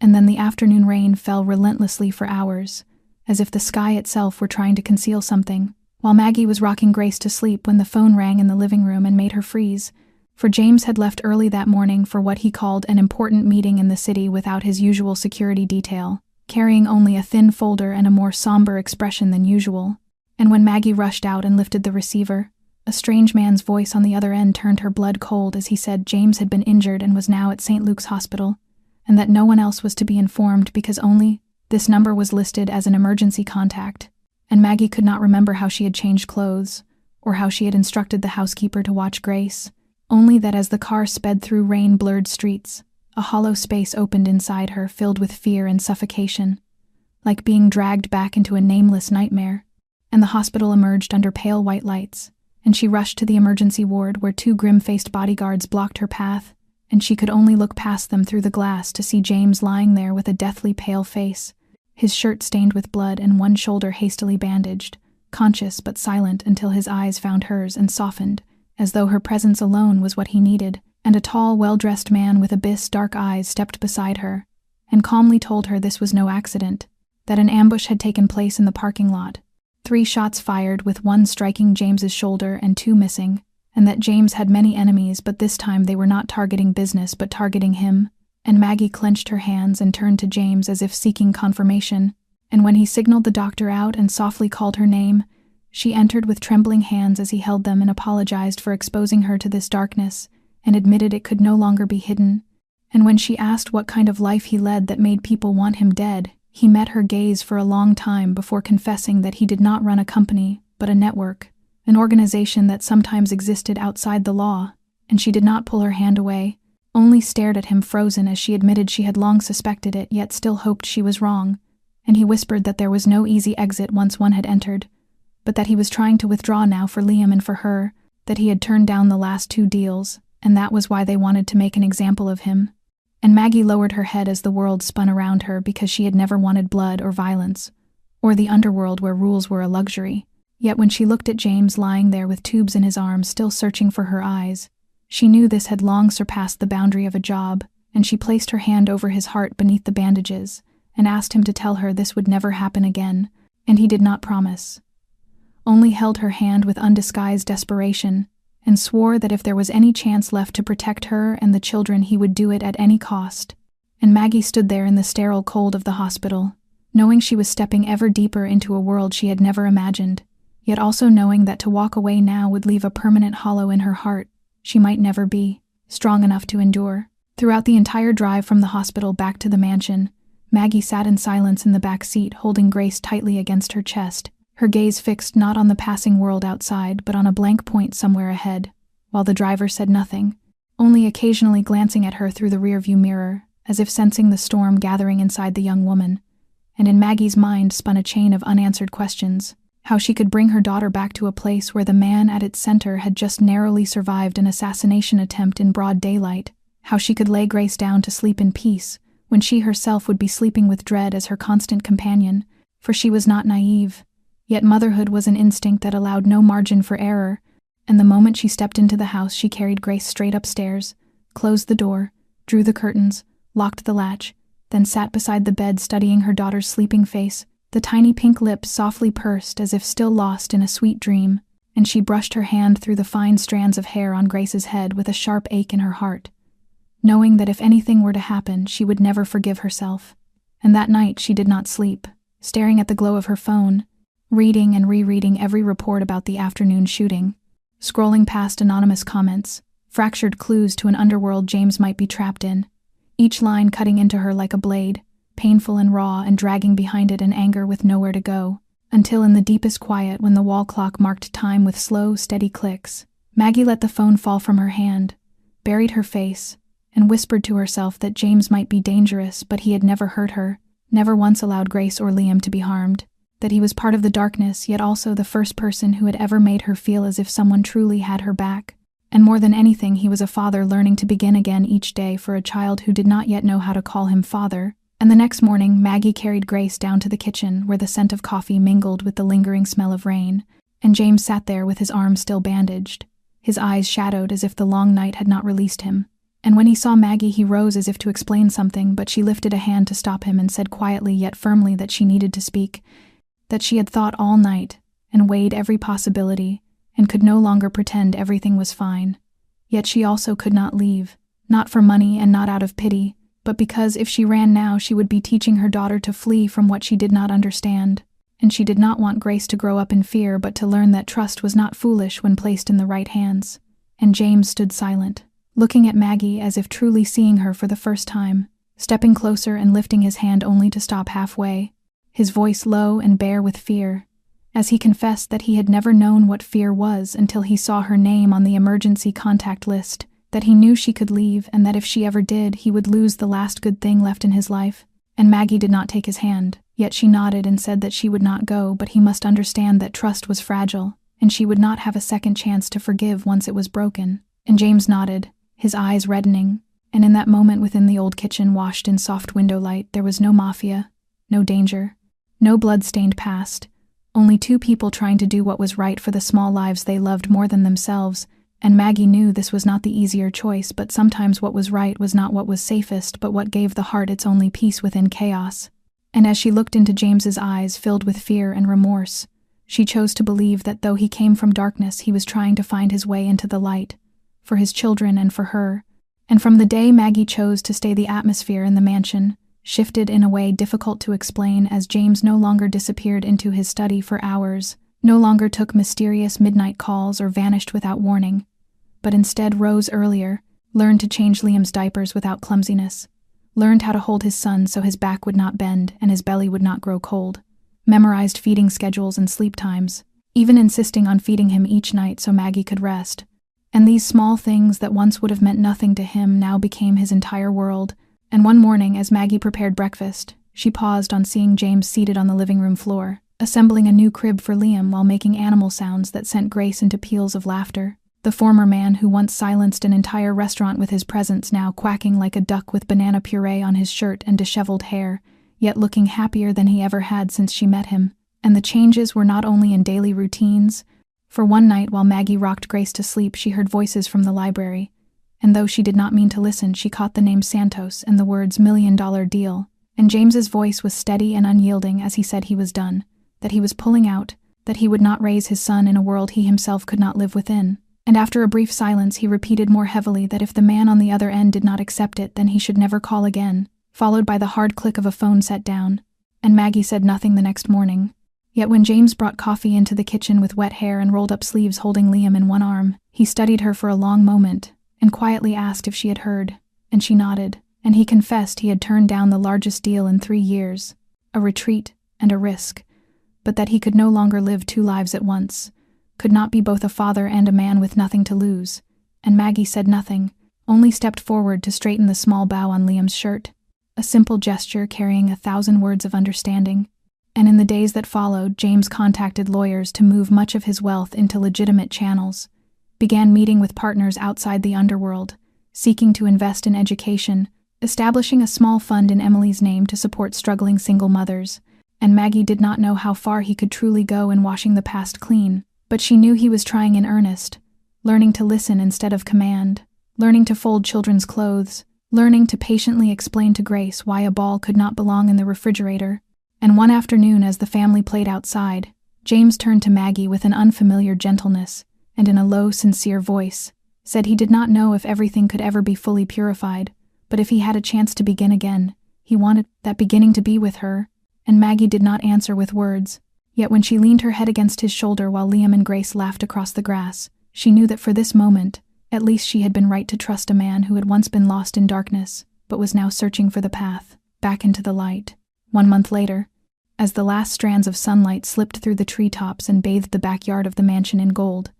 And then the afternoon rain fell relentlessly for hours, as if the sky itself were trying to conceal something, while Maggie was rocking Grace to sleep when the phone rang in the living room and made her freeze. For James had left early that morning for what he called an important meeting in the city without his usual security detail, carrying only a thin folder and a more somber expression than usual. And when Maggie rushed out and lifted the receiver, A strange man's voice on the other end turned her blood cold as he said James had been injured and was now at St. Luke's Hospital, and that no one else was to be informed because only this number was listed as an emergency contact, and Maggie could not remember how she had changed clothes, or how she had instructed the housekeeper to watch Grace, only that as the car sped through rain-blurred streets, a hollow space opened inside her filled with fear and suffocation, like being dragged back into a nameless nightmare, and the hospital emerged under pale white lights, and she rushed to the emergency ward where two grim-faced bodyguards blocked her path, and she could only look past them through the glass to see James lying there with a deathly pale face, his shirt stained with blood and one shoulder hastily bandaged, conscious but silent until his eyes found hers and softened, as though her presence alone was what he needed, and a tall, well-dressed man with abyss-dark eyes stepped beside her, and calmly told her this was no accident, that an ambush had taken place in the parking lot. 3 shots fired, with 1 striking James's shoulder and 2 missing, and that James had many enemies, but this time they were not targeting business but targeting him, and Maggie clenched her hands and turned to James as if seeking confirmation, and when he signaled the doctor out and softly called her name, she entered with trembling hands as he held them and apologized for exposing her to this darkness, and admitted it could no longer be hidden, and when she asked what kind of life he led that made people want him dead, he met her gaze for a long time before confessing that he did not run a company, but a network, an organization that sometimes existed outside the law, and she did not pull her hand away, only stared at him frozen as she admitted she had long suspected it yet still hoped she was wrong, and he whispered that there was no easy exit once one had entered, but that he was trying to withdraw now for Liam and for her, that he had turned down the last 2 deals, and that was why they wanted to make an example of him. And Maggie lowered her head as the world spun around her because she had never wanted blood or violence, or the underworld where rules were a luxury. Yet when she looked at James lying there with tubes in his arms still searching for her eyes, she knew this had long surpassed the boundary of a job, and she placed her hand over his heart beneath the bandages, and asked him to tell her this would never happen again, and he did not promise. Only held her hand with undisguised desperation, and swore that if there was any chance left to protect her and the children he would do it at any cost. And Maggie stood there in the sterile cold of the hospital, knowing she was stepping ever deeper into a world she had never imagined, yet also knowing that to walk away now would leave a permanent hollow in her heart she might never be strong enough to endure. Throughout the entire drive from the hospital back to the mansion, Maggie sat in silence in the back seat, holding Grace tightly against her chest, her gaze fixed not on the passing world outside but on a blank point somewhere ahead, while the driver said nothing, only occasionally glancing at her through the rearview mirror, as if sensing the storm gathering inside the young woman. And in Maggie's mind spun a chain of unanswered questions, how she could bring her daughter back to a place where the man at its center had just narrowly survived an assassination attempt in broad daylight, how she could lay Grace down to sleep in peace when she herself would be sleeping with dread as her constant companion, for she was not naive. Yet motherhood was an instinct that allowed no margin for error, and the moment she stepped into the house she carried Grace straight upstairs, closed the door, drew the curtains, locked the latch, then sat beside the bed studying her daughter's sleeping face, the tiny pink lips softly pursed as if still lost in a sweet dream, and she brushed her hand through the fine strands of hair on Grace's head with a sharp ache in her heart, knowing that if anything were to happen she would never forgive herself. And that night she did not sleep, staring at the glow of her phone, reading and rereading every report about the afternoon shooting, scrolling past anonymous comments, fractured clues to an underworld James might be trapped in, each line cutting into her like a blade, painful and raw and dragging behind it an anger with nowhere to go, until in the deepest quiet when the wall clock marked time with slow, steady clicks, Maggie let the phone fall from her hand, buried her face, and whispered to herself that James might be dangerous but he had never hurt her, never once allowed Grace or Liam to be harmed, that he was part of the darkness yet also the first person who had ever made her feel as if someone truly had her back, and more than anything he was a father learning to begin again each day for a child who did not yet know how to call him father. And the next morning Maggie carried Grace down to the kitchen where the scent of coffee mingled with the lingering smell of rain, and James sat there with his arms still bandaged, his eyes shadowed as if the long night had not released him. And when he saw Maggie he rose as if to explain something, but she lifted a hand to stop him and said quietly yet firmly that she needed to speak, that she had thought all night and weighed every possibility and could no longer pretend everything was fine. Yet she also could not leave, not for money and not out of pity, but because if she ran now she would be teaching her daughter to flee from what she did not understand, and she did not want Grace to grow up in fear but to learn that trust was not foolish when placed in the right hands. And James stood silent, looking at Maggie as if truly seeing her for the first time, stepping closer and lifting his hand only to stop halfway, his voice low and bare with fear, as he confessed that he had never known what fear was until he saw her name on the emergency contact list, that he knew she could leave and that if she ever did, he would lose the last good thing left in his life. And Maggie did not take his hand, yet she nodded and said that she would not go, but he must understand that trust was fragile, and she would not have a second chance to forgive once it was broken. And James nodded, his eyes reddening, and in that moment within the old kitchen washed in soft window light there was no Mafia, no danger, no blood-stained past, only two people trying to do what was right for the small lives they loved more than themselves. And Maggie knew this was not the easier choice, but sometimes what was right was not what was safest, but what gave the heart its only peace within chaos. And as she looked into James's eyes filled with fear and remorse, she chose to believe that though he came from darkness, he was trying to find his way into the light, for his children and for her. And from the day Maggie chose to stay, the atmosphere in the mansion shifted in a way difficult to explain, as James no longer disappeared into his study for hours, no longer took mysterious midnight calls or vanished without warning, but instead rose earlier, learned to change Liam's diapers without clumsiness, learned how to hold his son so his back would not bend and his belly would not grow cold, memorized feeding schedules and sleep times, even insisting on feeding him each night so Maggie could rest. And these small things that once would have meant nothing to him now became his entire world. And one morning, as Maggie prepared breakfast, she paused on seeing James seated on the living room floor, assembling a new crib for Liam while making animal sounds that sent Grace into peals of laughter. The former man who once silenced an entire restaurant with his presence now quacking like a duck with banana puree on his shirt and disheveled hair, yet looking happier than he ever had since she met him. And the changes were not only in daily routines, for one night while Maggie rocked Grace to sleep, she heard voices from the library, and though she did not mean to listen, she caught the name Santos and the words $1 million deal. And James's voice was steady and unyielding as he said he was done, that he was pulling out, that he would not raise his son in a world he himself could not live within. And after a brief silence, he repeated more heavily that if the man on the other end did not accept it, then he should never call again, followed by the hard click of a phone set down. And Maggie said nothing the next morning. Yet when James brought coffee into the kitchen with wet hair and rolled-up sleeves holding Liam in one arm, he studied her for a long moment and quietly asked if she had heard, and she nodded, and he confessed he had turned down the largest deal in 3 years, a retreat and a risk, but that he could no longer live 2 lives at once, could not be both a father and a man with nothing to lose. And Maggie said nothing, only stepped forward to straighten the small bow on Liam's shirt, a simple gesture carrying 1,000 words of understanding. And in the days that followed, James contacted lawyers to move much of his wealth into legitimate channels, began meeting with partners outside the underworld, seeking to invest in education, establishing a small fund in Emily's name to support struggling single mothers. And Maggie did not know how far he could truly go in washing the past clean, but she knew he was trying in earnest, learning to listen instead of command, learning to fold children's clothes, learning to patiently explain to Grace why a ball could not belong in the refrigerator. And one afternoon, as the family played outside, James turned to Maggie with an unfamiliar gentleness, and in a low, sincere voice, said he did not know if everything could ever be fully purified, but if he had a chance to begin again, he wanted that beginning to be with her. And Maggie did not answer with words. Yet when she leaned her head against his shoulder while Liam and Grace laughed across the grass, she knew that for this moment, at least she had been right to trust a man who had once been lost in darkness, but was now searching for the path, back into the light. 1 month later, as the last strands of sunlight slipped through the treetops and bathed the backyard of the mansion in gold,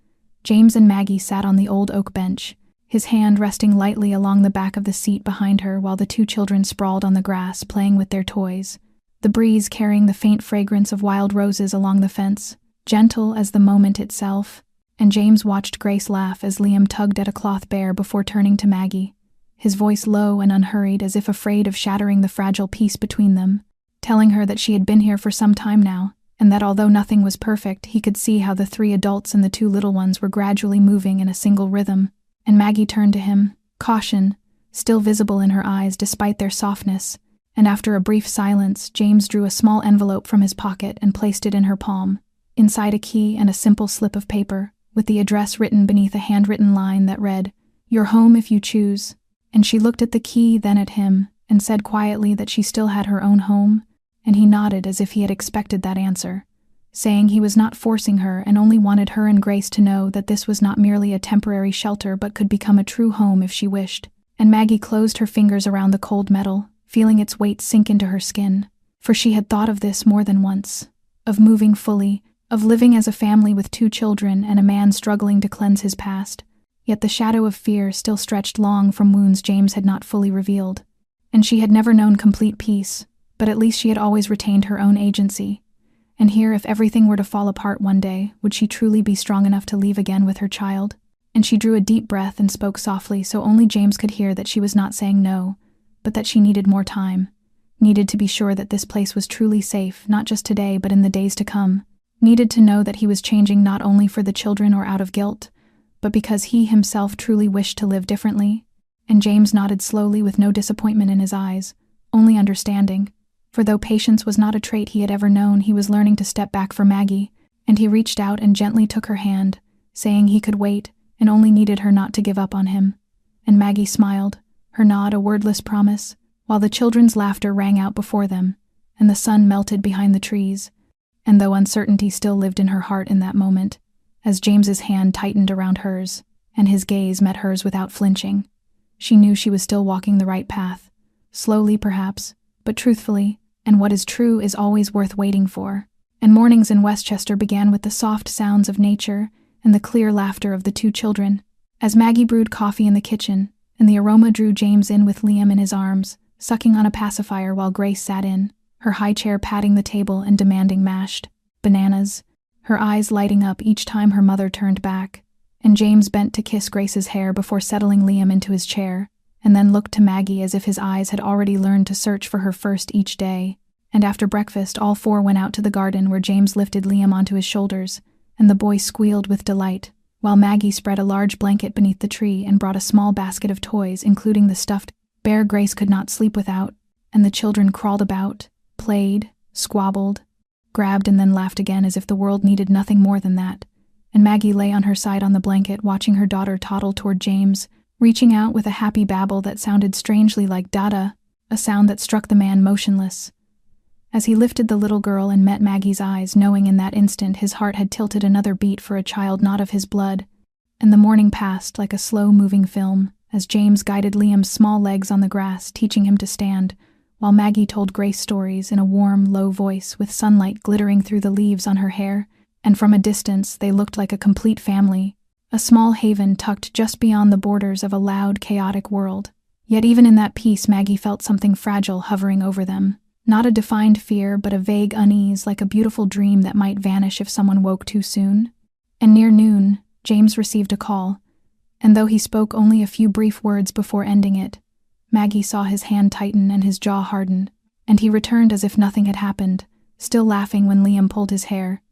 James and Maggie sat on the old oak bench, his hand resting lightly along the back of the seat behind her while the 2 children sprawled on the grass playing with their toys, the breeze carrying the faint fragrance of wild roses along the fence, gentle as the moment itself. And James watched Grace laugh as Liam tugged at a cloth bear before turning to Maggie, his voice low and unhurried as if afraid of shattering the fragile peace between them, telling her that she had been here for some time now, and that although nothing was perfect, he could see how the 3 adults and the 2 little ones were gradually moving in a single rhythm. And Maggie turned to him, caution still visible in her eyes despite their softness, and after a brief silence, James drew a small envelope from his pocket and placed it in her palm, inside a key and a simple slip of paper, with the address written beneath a handwritten line that read, "Your home if you choose." And she looked at the key, then at him, and said quietly that she still had her own home, and he nodded as if he had expected that answer. saying he was not forcing her and only wanted her and Grace to know that this was not merely a temporary shelter but could become a true home if she wished. And Maggie closed her fingers around the cold metal, feeling its weight sink into her skin. For she had thought of this more than once. Of moving fully, of living as a family with 2 children and a man struggling to cleanse his past. Yet the shadow of fear still stretched long from wounds James had not fully revealed. And she had never known complete peace, but at least she had always retained her own agency. And here, if everything were to fall apart one day, would she truly be strong enough to leave again with her child? And she drew a deep breath and spoke softly so only James could hear that she was not saying no, but that she needed more time. Needed to be sure that this place was truly safe, not just today but in the days to come. Needed to know that he was changing not only for the children or out of guilt, but because he himself truly wished to live differently. And James nodded slowly with no disappointment in his eyes, only understanding. For though patience was not a trait he had ever known, he was learning to step back for Maggie, and he reached out and gently took her hand, saying he could wait and only needed her not to give up on him. And Maggie smiled, her nod a wordless promise, while the children's laughter rang out before them, and the sun melted behind the trees. And though uncertainty still lived in her heart in that moment, as James's hand tightened around hers, and his gaze met hers without flinching, she knew she was still walking the right path. Slowly, perhaps, but truthfully, and what is true is always worth waiting for. And mornings in Westchester began with the soft sounds of nature and the clear laughter of the 2 children. As Maggie brewed coffee in the kitchen, and the aroma drew James in with Liam in his arms, sucking on a pacifier while Grace sat in, her high chair patting the table and demanding mashed bananas, her eyes lighting up each time her mother turned back. And James bent to kiss Grace's hair before settling Liam into his chair, and then looked to Maggie as if his eyes had already learned to search for her first each day. And after breakfast, all 4 went out to the garden where James lifted Liam onto his shoulders, and the boy squealed with delight, while Maggie spread a large blanket beneath the tree and brought a small basket of toys, including the stuffed bear Grace could not sleep without. And the children crawled about, played, squabbled, grabbed and then laughed again as if the world needed nothing more than that. And Maggie lay on her side on the blanket watching her daughter toddle toward James, reaching out with a happy babble that sounded strangely like Dada, a sound that struck the man motionless. As he lifted the little girl and met Maggie's eyes, knowing in that instant his heart had tilted another beat for a child not of his blood. And the morning passed like a slow-moving film, as James guided Liam's small legs on the grass, teaching him to stand, while Maggie told Grace stories in a warm, low voice with sunlight glittering through the leaves on her hair. And from a distance they looked like a complete family, a small haven tucked just beyond the borders of a loud, chaotic world. Yet even in that peace Maggie felt something fragile hovering over them. Not a defined fear, but a vague unease, like a beautiful dream that might vanish if someone woke too soon. And near noon, James received a call, and though he spoke only a few brief words before ending it, Maggie saw his hand tighten and his jaw harden, and he returned as if nothing had happened, still laughing when Liam pulled his hair.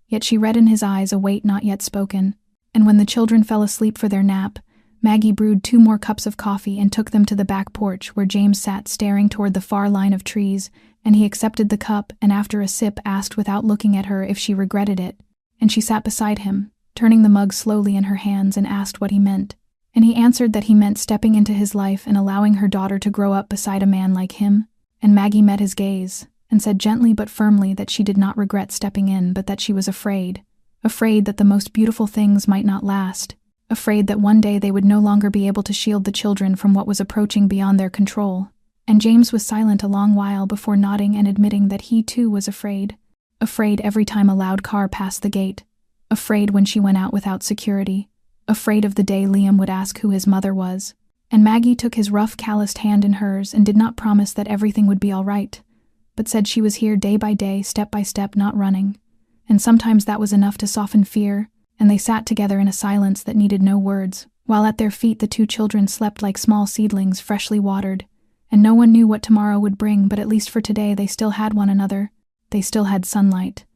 Yet she read in his eyes a weight not yet spoken, and when the children fell asleep for their nap, Maggie brewed 2 more cups of coffee and took them to the back porch where James sat staring toward the far line of trees, and he accepted the cup and after a sip asked without looking at her if she regretted it, and she sat beside him, turning the mug slowly in her hands and asked what he meant. And he answered that he meant stepping into his life and allowing her daughter to grow up beside a man like him. And Maggie met his gaze, and said gently but firmly that she did not regret stepping in, but that she was afraid. Afraid that the most beautiful things might not last. Afraid that one day they would no longer be able to shield the children from what was approaching beyond their control. And James was silent a long while before nodding and admitting that he too was afraid. Afraid every time a loud car passed the gate. Afraid when she went out without security. Afraid of the day Liam would ask who his mother was. And Maggie took his rough, calloused hand in hers and did not promise that everything would be all right, but said she was here day by day, step by step, not running. And sometimes that was enough to soften fear, and they sat together in a silence that needed no words, while at their feet the 2 children slept like small seedlings freshly watered. And no one knew what tomorrow would bring, but at least for today they still had one another. They still had sunlight.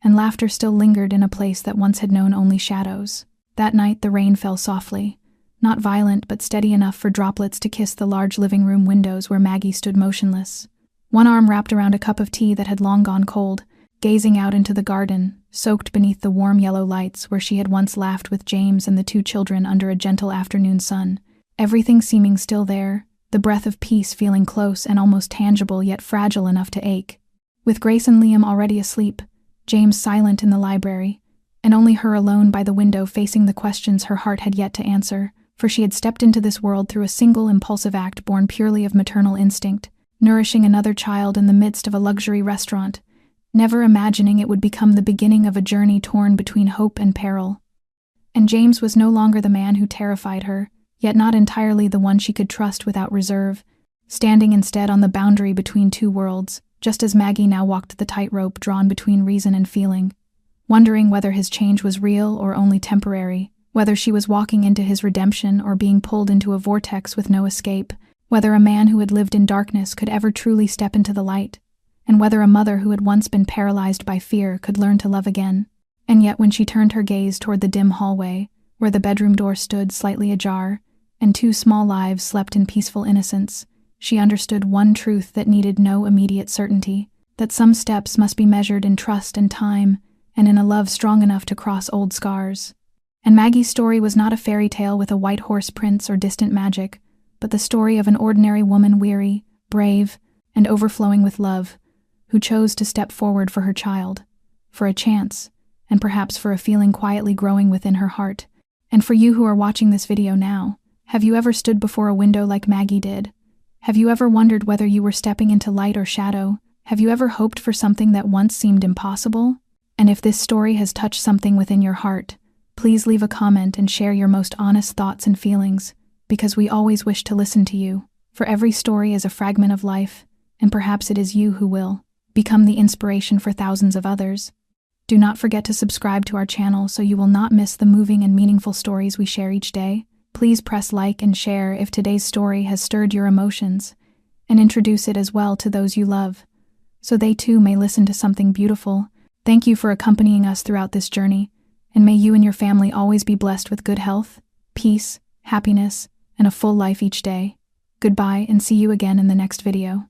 And laughter still lingered in a place that once had known only shadows. That night the rain fell softly, not violent but steady enough for droplets to kiss the large living room windows where Maggie stood motionless, one arm wrapped around a cup of tea that had long gone cold, gazing out into the garden, soaked beneath the warm yellow lights where she had once laughed with James and the 2 children under a gentle afternoon sun, everything seeming still there, the breath of peace feeling close and almost tangible yet fragile enough to ache. With Grace and Liam already asleep, James silent in the library, and only her alone by the window facing the questions her heart had yet to answer, for she had stepped into this world through a single impulsive act born purely of maternal instinct, nourishing another child in the midst of a luxury restaurant, never imagining it would become the beginning of a journey torn between hope and peril. And James was no longer the man who terrified her, yet not entirely the one she could trust without reserve, standing instead on the boundary between two worlds, just as Maggie now walked the tightrope drawn between reason and feeling, wondering whether his change was real or only temporary, whether she was walking into his redemption or being pulled into a vortex with no escape, whether a man who had lived in darkness could ever truly step into the light, and whether a mother who had once been paralyzed by fear could learn to love again. And yet when she turned her gaze toward the dim hallway, where the bedroom door stood slightly ajar, and two small lives slept in peaceful innocence, she understood one truth that needed no immediate certainty, that some steps must be measured in trust and time, and in a love strong enough to cross old scars. And Maggie's story was not a fairy tale with a white horse prince or distant magic, but the story of an ordinary woman weary, brave, and overflowing with love, who chose to step forward for her child, for a chance, and perhaps for a feeling quietly growing within her heart. And for you who are watching this video now, have you ever stood before a window like Maggie did? Have you ever wondered whether you were stepping into light or shadow? Have you ever hoped for something that once seemed impossible? And if this story has touched something within your heart, please leave a comment and share your most honest thoughts and feelings, because we always wish to listen to you. For every story is a fragment of life, and perhaps it is you who will become the inspiration for thousands of others. Do not forget to subscribe to our channel so you will not miss the moving and meaningful stories we share each day. Please press like and share if today's story has stirred your emotions, and introduce it as well to those you love, so they too may listen to something beautiful. Thank you for accompanying us throughout this journey, and may you and your family always be blessed with good health, peace, happiness, and a full life each day. Goodbye, and see you again in the next video.